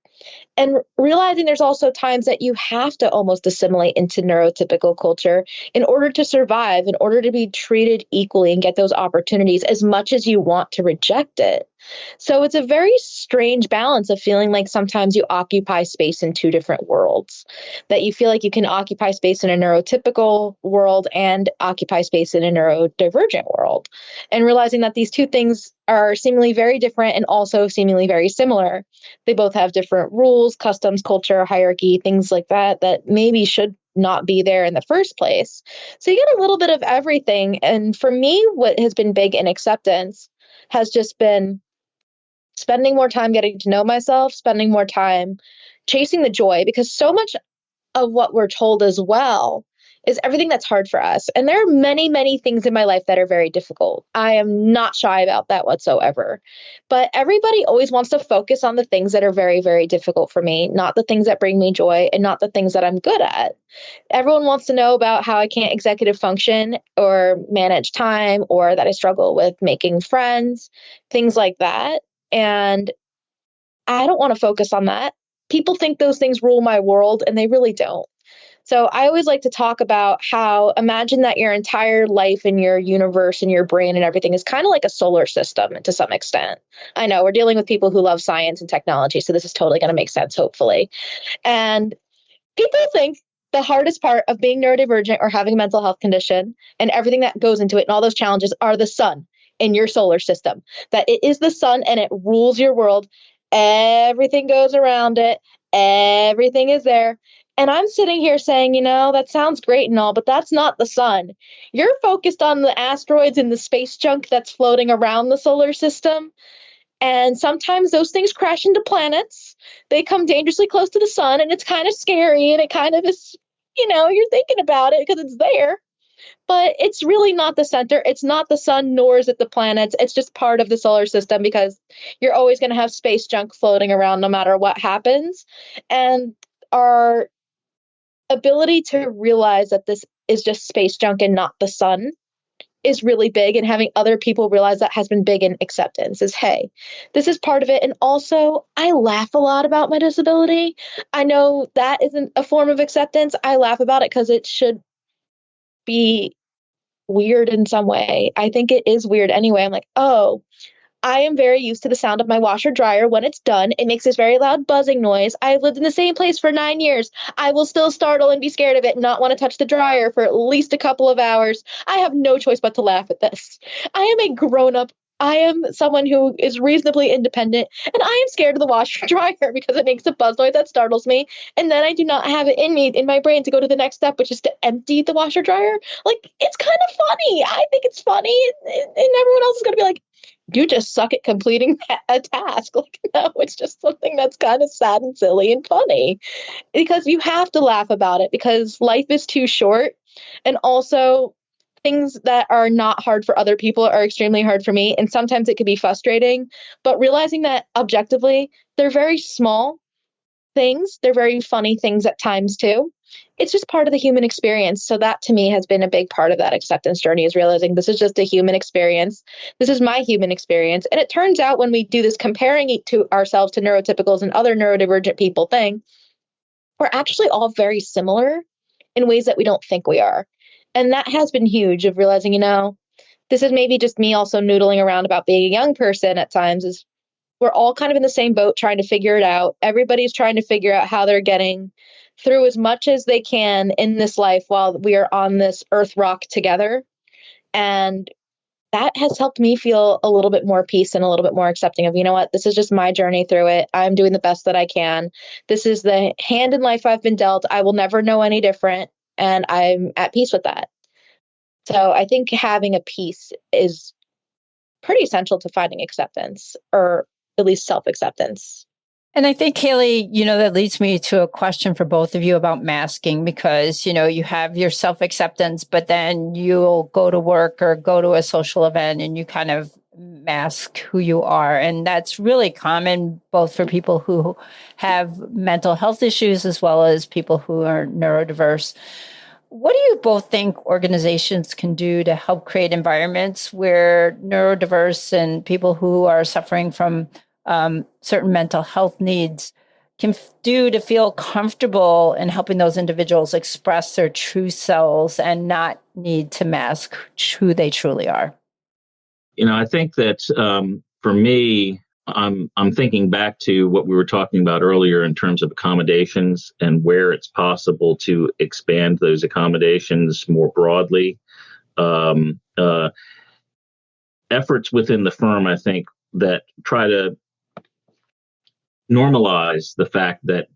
And realizing there's also times that you have to almost assimilate into neurotypical culture in order to survive, in order to be treated equally and get those opportunities, as much as you want to reject it. So it's a very strange balance of feeling like sometimes you occupy space in two different worlds, that you feel like you can occupy space in a neurotypical world and occupy space in a neurodivergent world. And realizing that these two things are seemingly very different and also seemingly very similar. They both have different rules, customs, culture, hierarchy, things like that, that maybe should not be there in the first place. So you get a little bit of everything. And for me, what has been big in acceptance has just been spending more time getting to know myself, spending more time chasing the joy, because so much of what we're told as well is everything that's hard for us. And there are many, many things in my life that are very difficult. I am not shy about that whatsoever. But everybody always wants to focus on the things that are very, very difficult for me, not the things that bring me joy and not the things that I'm good at. Everyone wants to know about how I can't executive function or manage time, or that I struggle with making friends, things like that. And I don't want to focus on that. People think those things rule my world, and they really don't. So I always like to talk about how, imagine that your entire life and your universe and your brain and everything is kind of like a solar system to some extent. I know we're dealing with people who love science and technology, so this is totally going to make sense, hopefully. And people think the hardest part of being neurodivergent or having a mental health condition and everything that goes into it and all those challenges are the sun in your solar system, that it is the sun and it rules your world. Everything goes around it. Everything is there. And I'm sitting here saying, that sounds great and all, but that's not the sun. You're focused on the asteroids and the space junk that's floating around the solar system. And sometimes those things crash into planets. They come dangerously close to the sun, and it's kind of scary, and it kind of is, you're thinking about it because it's there. But it's really not the center. It's not the sun, nor is it the planets. It's just part of the solar system, because you're always going to have space junk floating around no matter what happens. And our ability to realize that this is just space junk and not the sun is really big. And having other people realize that has been big in acceptance, is, hey, this is part of it. And also, I laugh a lot about my disability. I know that isn't a form of acceptance. I laugh about it because it should be weird in some way. I think it is weird anyway. I'm like, oh, I am very used to the sound of my washer dryer when it's done. It makes this very loud buzzing noise. I've lived in the same place for 9 years. I will still startle and be scared of it and not want to touch the dryer for at least a couple of hours. I have no choice but to laugh at this. I am a grown-up. I am someone who is reasonably independent, and I am scared of the washer dryer because it makes a buzz noise that startles me. And then I do not have it in my brain to go to the next step, which is to empty the washer dryer. Like, it's kind of funny. I think it's funny. And everyone else is going to be like, you just suck at completing a task. Like, no, it's just something that's kind of sad and silly and funny, because you have to laugh about it, because life is too short. And also, things that are not hard for other people are extremely hard for me. And sometimes it can be frustrating, but realizing that objectively, they're very small things. They're very funny things at times too. It's just part of the human experience. So that to me has been a big part of that acceptance journey, is realizing this is just a human experience. This is my human experience. And it turns out when we do this comparing it to ourselves to neurotypicals and other neurodivergent people thing, we're actually all very similar in ways that we don't think we are. And that has been huge, of realizing, this is maybe just me also noodling around about being a young person at times, is we're all kind of in the same boat trying to figure it out. Everybody's trying to figure out how they're getting through as much as they can in this life while we are on this earth rock together. And that has helped me feel a little bit more peace and a little bit more accepting of, you know what, this is just my journey through it. I'm doing the best that I can. This is the hand in life I've been dealt. I will never know any different. And I'm at peace with that. So I think having a peace is pretty essential to finding acceptance, or at least self-acceptance. And I think, Haley, that leads me to a question for both of you about masking, because, you have your self-acceptance, but then you'll go to work or go to a social event and you kind of mask who you are. And that's really common, both for people who have mental health issues as well as people who are neurodiverse. What do you both think organizations can do to help create environments where neurodiverse and people who are suffering from certain mental health needs can do to feel comfortable in helping those individuals express their true selves and not need to mask who they truly are? I think that for me, I'm thinking back to what we were talking about earlier in terms of accommodations and where it's possible to expand those accommodations more broadly. Efforts within the firm, I think, that try to normalize the fact that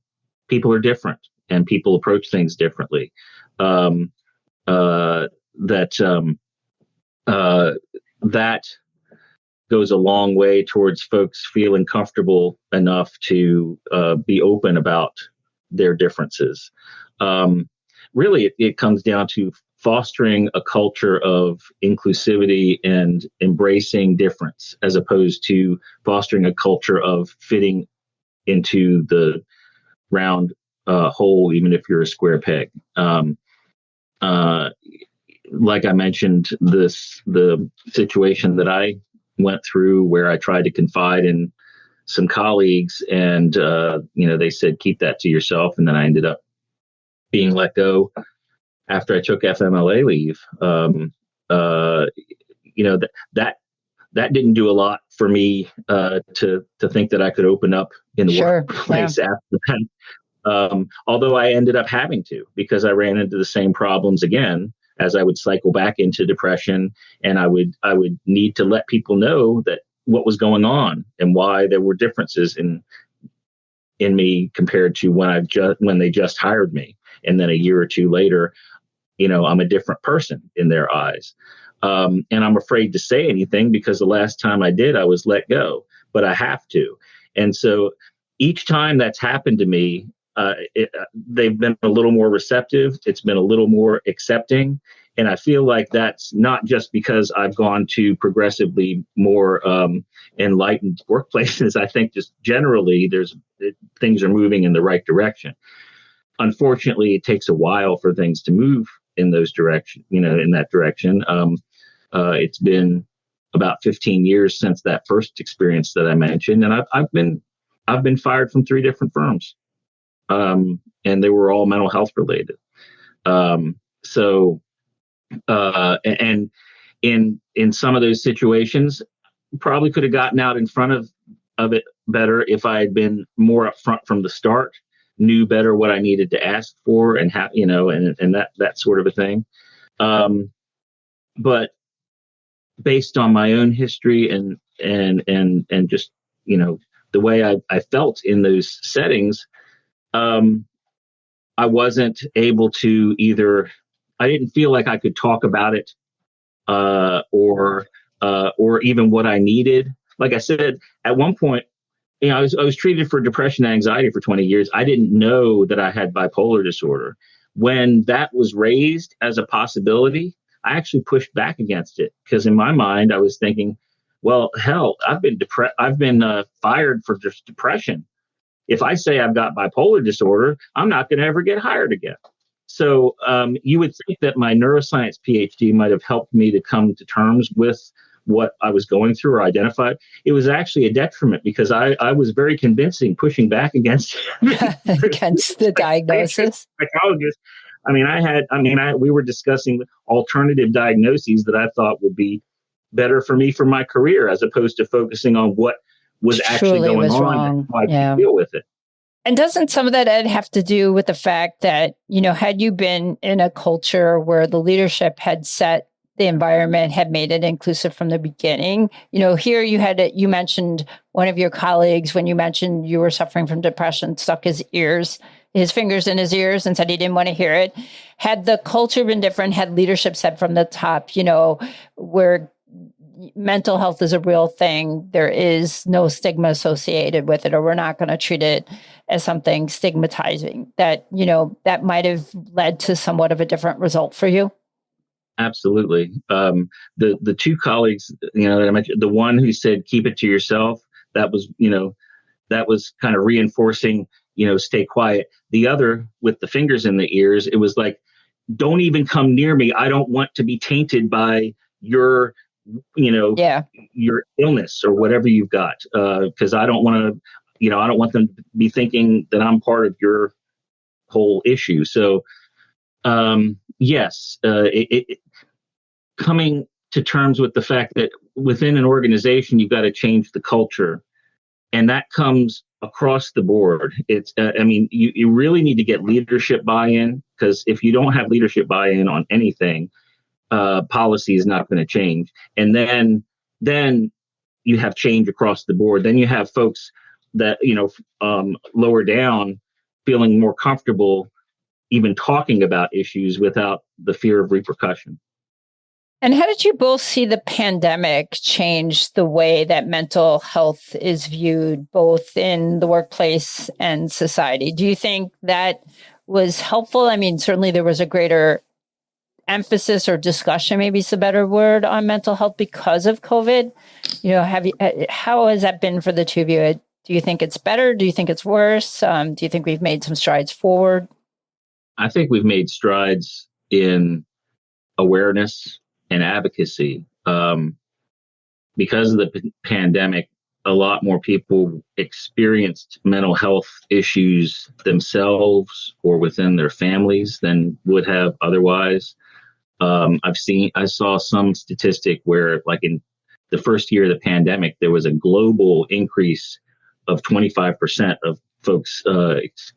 people are different and people approach things differently. That goes a long way towards folks feeling comfortable enough to be open about their differences. Really, it comes down to fostering a culture of inclusivity and embracing difference, as opposed to fostering a culture of fitting into the round hole, even if you're a square peg. Like I mentioned, the situation that I went through where I tried to confide in some colleagues, and they said, keep that to yourself. And then I ended up being let go after I took FMLA leave. That didn't do a lot for me to think that I could open up in the workplace after that. Although I ended up having to, because I ran into the same problems again as I would cycle back into depression, and I would need to let people know that what was going on and why there were differences in me compared to when they just hired me, and then a year or two later, I'm a different person in their eyes. And I'm afraid to say anything because the last time I did, I was let go, but I have to. And so each time that's happened to me, they've been a little more receptive. It's been a little more accepting. And I feel like that's not just because I've gone to progressively more enlightened workplaces. I think just generally things are moving in the right direction. Unfortunately, it takes a while for things to move in those direction, in that direction. It's been about 15 years since that first experience that I mentioned, and I've been fired from 3 different firms, and they were all mental health related. And in some of those situations, probably could have gotten out in front of it better if I had been more upfront from the start, knew better what I needed to ask for, and have, and that sort of a thing. But based on my own history and just, the way I felt in those settings, I wasn't able to I didn't feel like I could talk about it, or even what I needed. Like I said, at one point, I was treated for depression and anxiety for 20 years. I didn't know that I had bipolar disorder. When that was raised as a possibility, I actually pushed back against it, because in my mind, I was thinking, well, hell, I've been fired for just depression. If I say I've got bipolar disorder, I'm not going to ever get hired again. So you would think that my neuroscience PhD might have helped me to come to terms with what I was going through or identified. It was actually a detriment, because I was very convincing pushing back against against the diagnosis. Psychologist. We were discussing alternative diagnoses that I thought would be better for me for my career, as opposed to focusing on what was actually going on and how I could deal with it. And doesn't some of that, Ed, have to do with the fact that, had you been in a culture where the leadership had set the environment, had made it inclusive from the beginning? Here you mentioned one of your colleagues, when you mentioned you were suffering from depression, stuck his fingers in his ears and said he didn't want to hear it. Had the culture been different, had leadership said from the top, where mental health is a real thing, there is no stigma associated with it, or we're not going to treat it as something stigmatizing, that that might have led to somewhat of a different result for you? Absolutely. The two colleagues, that I mentioned, the one who said, keep it to yourself, that was kind of reinforcing, stay quiet. The other with the fingers in the ears, it was like, don't even come near me. I don't want to be tainted by your your illness or whatever you've got. Cause I don't want to, I don't want them to be thinking that I'm part of your whole issue. So, yes, coming to terms with the fact that within an organization, you've got to change the culture, and that comes across the board. It's, you really need to get leadership buy-in, because if you don't have leadership buy-in on anything, policy is not going to change. And then you have change across the board. Then you have folks that, lower down feeling more comfortable even talking about issues without the fear of repercussion. And how did you both see the pandemic change the way that mental health is viewed, both in the workplace and society? Do you think that was helpful? I mean, certainly there was a greater emphasis or discussion, maybe is a better word, on mental health because of COVID. How has that been for the two of you? Do you think it's better? Do you think it's worse? Do you think we've made some strides forward? I think we've made strides in awareness and advocacy. Because of the pandemic, a lot more people experienced mental health issues themselves or within their families than would have otherwise. I saw some statistic where, like, in the first year of the pandemic, there was a global increase of 25% of folks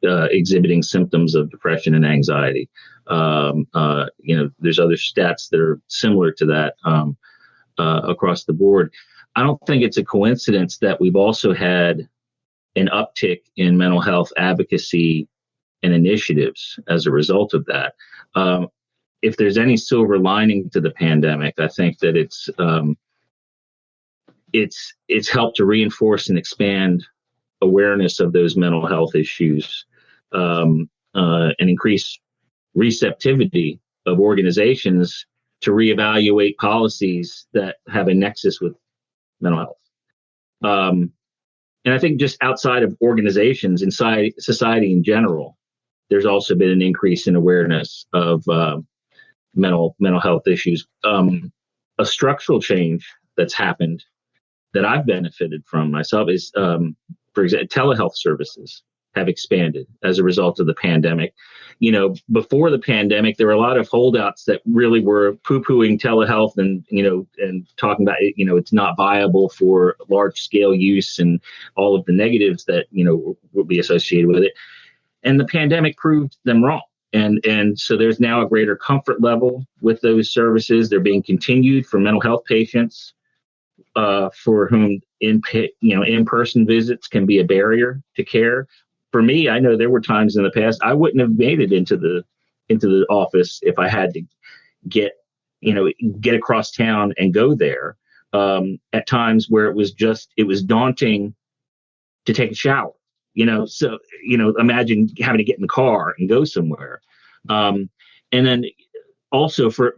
exhibiting symptoms of depression and anxiety. There's other stats that are similar to that across the board. I don't think it's a coincidence that we've also had an uptick in mental health advocacy and initiatives as a result of that. If there's any silver lining to the pandemic, I think that it's helped to reinforce and expand awareness of those mental health issues, and increase receptivity of organizations to reevaluate policies that have a nexus with mental health. And I think just outside of organizations, inside society in general, there's also been an increase in awareness of mental health issues. A structural change that's happened that I've benefited from myself is, for example, telehealth services have expanded as a result of the pandemic. Before the pandemic, there were a lot of holdouts that really were poo-pooing telehealth and talking about it, it's not viable for large scale use and all of the negatives that, would be associated with it. And the pandemic proved them wrong. And so there's now a greater comfort level with those services. They're being continued for mental health patients, for whom in-person visits can be a barrier to care. For me, I know there were times in the past I wouldn't have made it into the office if I had to get across town and go there. At times where it was daunting to take a shower. So imagine having to get in the car and go somewhere. And then also for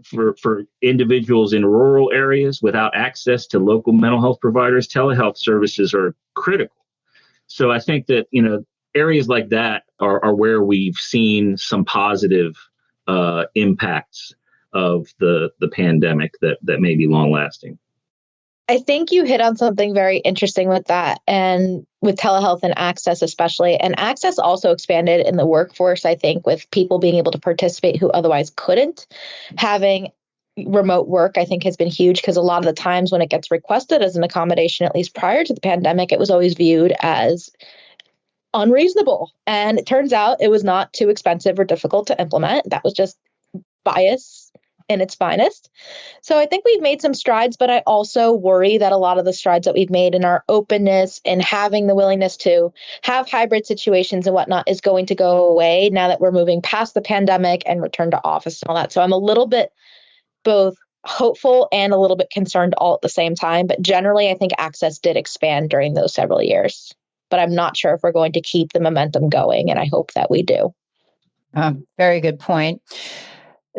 individuals in rural areas without access to local mental health providers, telehealth services are critical. So I think that, areas like that are where we've seen some positive impacts of the pandemic that may be long lasting. I think you hit on something very interesting with that, and with telehealth and access especially. And access also expanded in the workforce, I think, with people being able to participate who otherwise couldn't. Having remote work, I think, has been huge, because a lot of the times when it gets requested as an accommodation, at least prior to the pandemic, it was always viewed as unreasonable. And it turns out it was not too expensive or difficult to implement. That was just bias in its finest. So I think we've made some strides, but I also worry that a lot of the strides that we've made in our openness and having the willingness to have hybrid situations and whatnot is going to go away now that we're moving past the pandemic and return to office and all that. So I'm a little bit both hopeful and a little bit concerned all at the same time. But generally, I think access did expand during those several years. But I'm not sure if we're going to keep the momentum going, and I hope that we do. Very good point.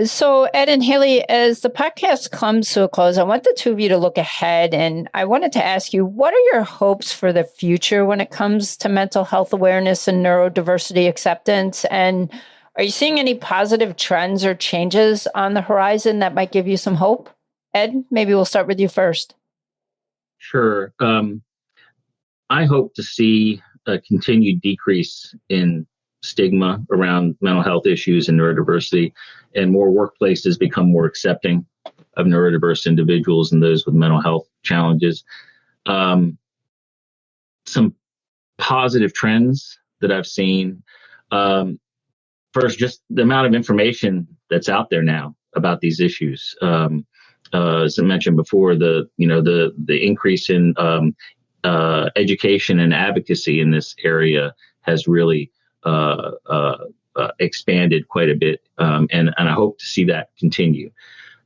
So, Ed and Haley, as the podcast comes to a close, I want the two of you to look ahead. And I wanted to ask you, what are your hopes for the future when it comes to mental health awareness and neurodiversity acceptance? And are you seeing any positive trends or changes on the horizon that might give you some hope? Ed, maybe we'll start with you first. Sure. I hope to see a continued decrease in stigma around mental health issues and neurodiversity, and more workplaces become more accepting of neurodiverse individuals and those with mental health challenges. Some positive trends that I've seen. First, just the amount of information that's out there now about these issues. As I mentioned before, the increase in education and advocacy in this area has really expanded quite a bit, and I hope to see that continue.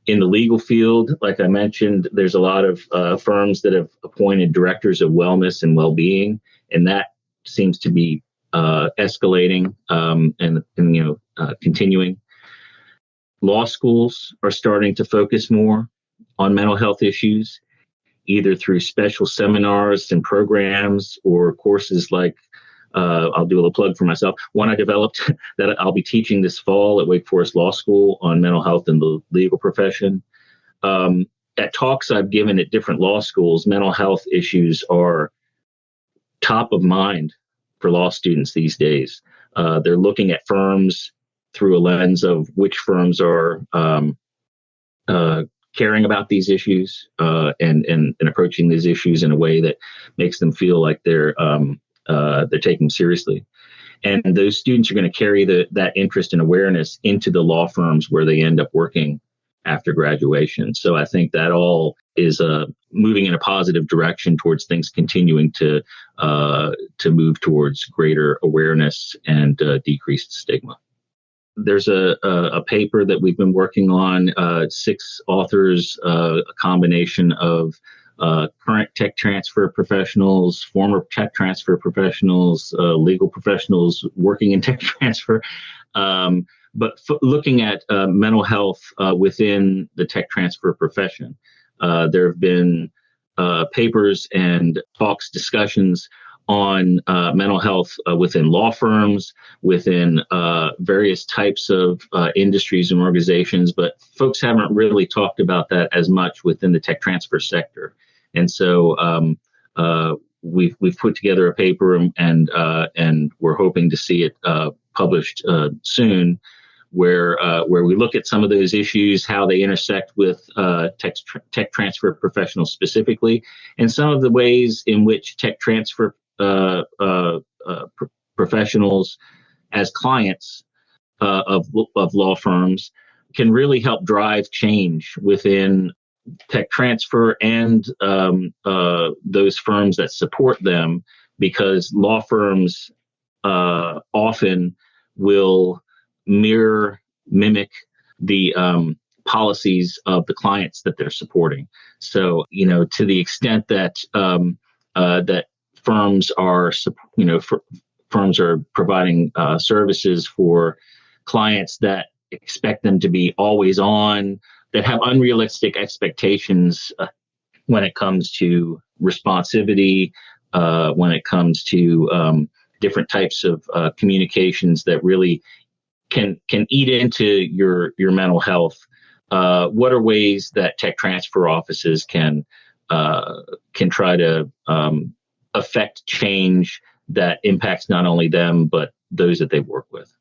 In the legal field, like I mentioned, there's a lot of firms that have appointed directors of wellness and well-being, and that seems to be escalating and continuing. Law schools are starting to focus more on mental health issues, either through special seminars and programs or courses like, I'll do a little plug for myself, one I developed that I'll be teaching this fall at Wake Forest Law School on mental health in the legal profession. At talks I've given at different law schools, mental health issues are top of mind for law students these days. They're looking at firms through a lens of which firms are caring about these issues and approaching these issues in a way that makes them feel like they're taking them seriously. And those students are going to carry that interest and awareness into the law firms where they end up working after graduation. So I think that all is moving in a positive direction towards things continuing to move towards greater awareness and decreased stigma. There's a paper that we've been working on, 6 authors, a combination of current tech transfer professionals, former tech transfer professionals, legal professionals working in tech transfer, but looking at mental health within the tech transfer profession. There have been papers and talks, discussions on mental health within law firms, within various types of industries and organizations, but folks haven't really talked about that as much within the tech transfer sector. And so we've put together a paper and we're hoping to see it published soon, where we look at some of those issues, how they intersect with tech transfer professionals specifically, and some of the ways in which tech transfer professionals as clients of law firms can really help drive change within tech transfer and those firms that support them, because law firms often will mimic the policies of the clients that they're supporting. So, to the extent that that firms are providing services for clients that expect them to be always on, that have unrealistic expectations when it comes to responsivity, when it comes to different types of communications that really can eat into your mental health. What are ways that tech transfer offices can try to affect change that impacts not only them, but those that they work with?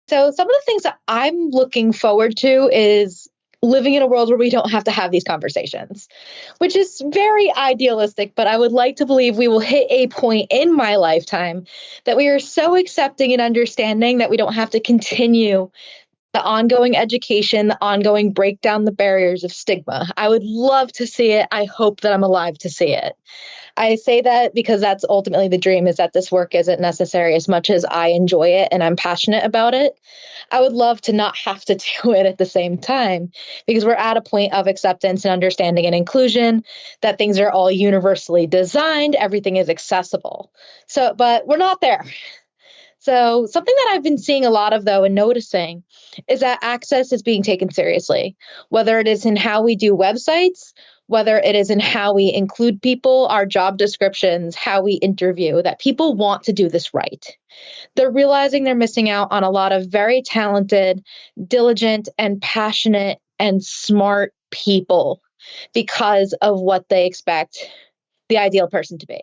So some of the things that I'm looking forward to is living in a world where we don't have to have these conversations, which is very idealistic, but I would like to believe we will hit a point in my lifetime that we are so accepting and understanding that we don't have to continue the ongoing education, the ongoing break down the barriers of stigma. I would love to see it. I hope that I'm alive to see it. I say that because that's ultimately the dream, is that this work isn't necessary as much as I enjoy it and I'm passionate about it. I would love to not have to do it at the same time, because we're at a point of acceptance and understanding and inclusion, that things are all universally designed, everything is accessible. But we're not there. So something that I've been seeing a lot of, though, and noticing is that access is being taken seriously, whether it is in how we do websites, whether it is in how we include people, our job descriptions, how we interview, that people want to do this right. They're realizing they're missing out on a lot of very talented, diligent, and passionate and smart people because of what they expect the ideal person to be.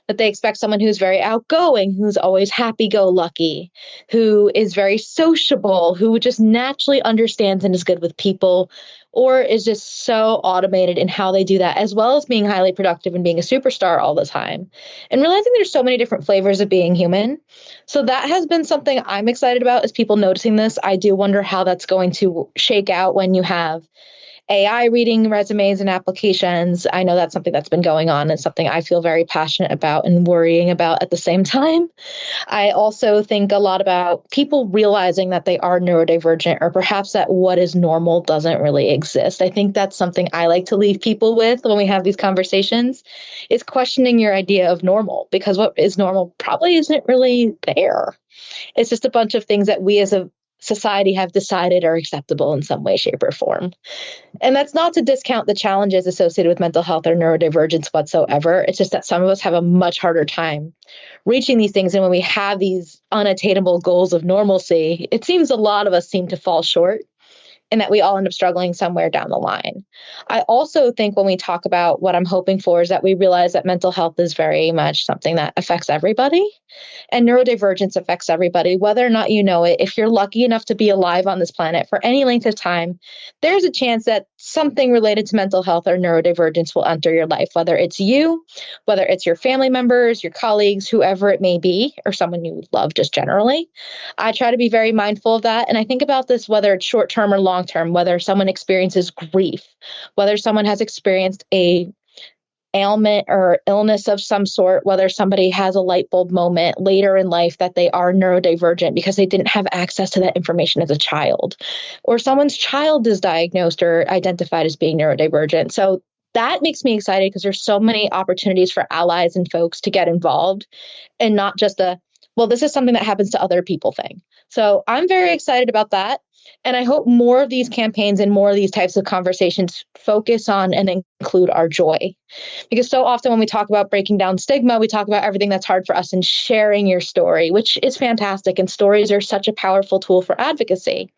That they expect someone who's very outgoing, who's always happy-go-lucky, who is very sociable, who just naturally understands and is good with people, or is just so automated in how they do that, as well as being highly productive and being a superstar all the time. And realizing there's so many different flavors of being human. So that has been something I'm excited about, is people noticing this. I do wonder how that's going to shake out when you have AI reading resumes and applications. I know that's something that's been going on and something I feel very passionate about and worrying about at the same time. I also think a lot about people realizing that they are neurodivergent, or perhaps that what is normal doesn't really exist. I think that's something I like to leave people with when we have these conversations, is questioning your idea of normal, because what is normal probably isn't really there. It's just a bunch of things that we as a society have decided are acceptable in some way, shape, or form. And that's not to discount the challenges associated with mental health or neurodivergence whatsoever. It's just that some of us have a much harder time reaching these things. And when we have these unattainable goals of normalcy, it seems a lot of us seem to fall short, and that we all end up struggling somewhere down the line. I also think when we talk about what I'm hoping for, is that we realize that mental health is very much something that affects everybody, and neurodivergence affects everybody, whether or not you know it. If you're lucky enough to be alive on this planet for any length of time, there's a chance that something related to mental health or neurodivergence will enter your life, whether it's you, whether it's your family members, your colleagues, whoever it may be, or someone you love just generally. I try to be very mindful of that. And I think about this, whether it's short term or long term, whether someone experiences grief, whether someone has experienced a ailment or illness of some sort, whether somebody has a light bulb moment later in life that they are neurodivergent because they didn't have access to that information as a child, or someone's child is diagnosed or identified as being neurodivergent. So that makes me excited, because there's so many opportunities for allies and folks to get involved, and not just this is something that happens to other people thing. So I'm very excited about that. And I hope more of these campaigns and more of these types of conversations focus on and include our joy. Because so often when we talk about breaking down stigma, we talk about everything that's hard for us and sharing your story, which is fantastic. And stories are such a powerful tool for advocacy.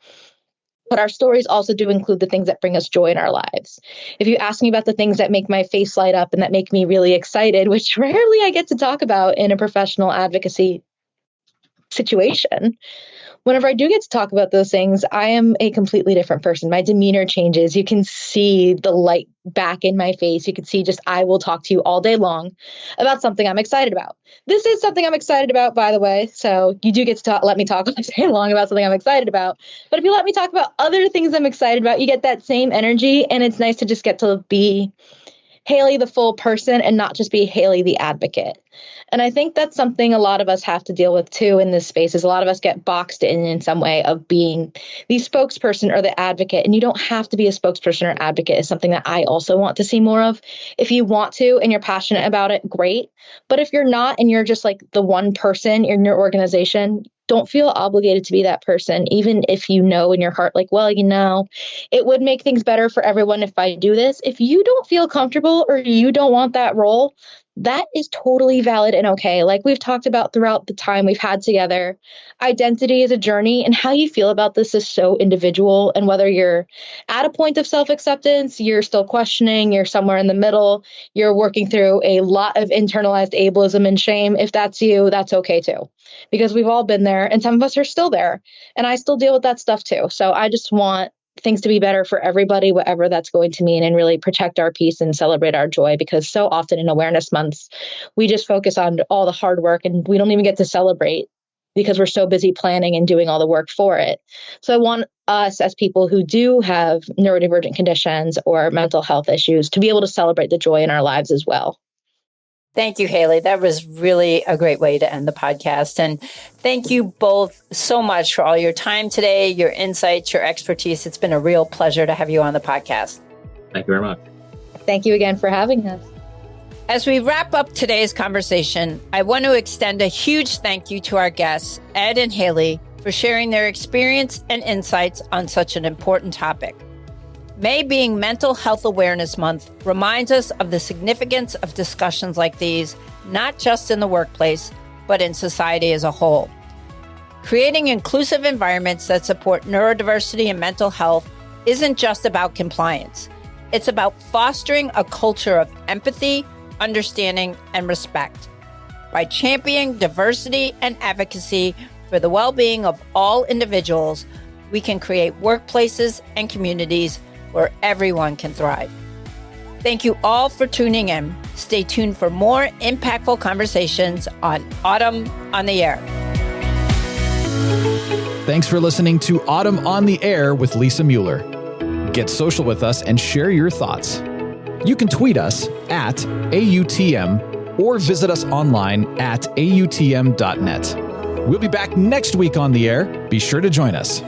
But our stories also do include the things that bring us joy in our lives. If you ask me about the things that make my face light up and that make me really excited, which rarely I get to talk about in a professional advocacy situation, whenever I do get to talk about those things, I am a completely different person. My demeanor changes. You can see the light back in my face. You can see I will talk to you all day long about something I'm excited about. This is something I'm excited about, by the way. So you do get to let me talk all day long about something I'm excited about. But if you let me talk about other things I'm excited about, you get that same energy. And it's nice to just get to be Haley, the full person, and not just be Haley, the advocate. And I think that's something a lot of us have to deal with too in this space, is a lot of us get boxed in some way of being the spokesperson or the advocate. And you don't have to be a spokesperson or advocate. Is something that I also want to see more of. If you want to and you're passionate about it, great. But if you're not, and you're just like the one person in your organization, don't feel obligated to be that person, even if you know in your heart, it would make things better for everyone if I do this. If you don't feel comfortable or you don't want that role, that is totally valid and okay. Like we've talked about throughout the time we've had together, identity is a journey, and how you feel about this is so individual. And whether you're at a point of self-acceptance, you're still questioning, you're somewhere in the middle, you're working through a lot of internalized ableism and shame, if that's you, that's okay too. Because we've all been there, and some of us are still there. And I still deal with that stuff too. So I just want things to be better for everybody, whatever that's going to mean, and really protect our peace and celebrate our joy. Because so often in awareness months, we just focus on all the hard work and we don't even get to celebrate because we're so busy planning and doing all the work for it. So I want us as people who do have neurodivergent conditions or mental health issues to be able to celebrate the joy in our lives as well. Thank you, Haley. That was really a great way to end the podcast. And thank you both so much for all your time today, your insights, your expertise. It's been a real pleasure to have you on the podcast. Thank you very much. Thank you again for having us. As we wrap up today's conversation, I want to extend a huge thank you to our guests, Ed and Haley, for sharing their experience and insights on such an important topic. May being Mental Health Awareness Month reminds us of the significance of discussions like these, not just in the workplace, but in society as a whole. Creating inclusive environments that support neurodiversity and mental health isn't just about compliance. It's about fostering a culture of empathy, understanding, and respect. By championing diversity and advocacy for the well-being of all individuals, we can create workplaces and communities where everyone can thrive. Thank you all for tuning in. Stay tuned for more impactful conversations on Autumn on the Air. Thanks for listening to Autumn on the Air with Lisa Mueller. Get social with us and share your thoughts. You can tweet us at AUTM or visit us online at autm.net. We'll be back next week on the air. Be sure to join us.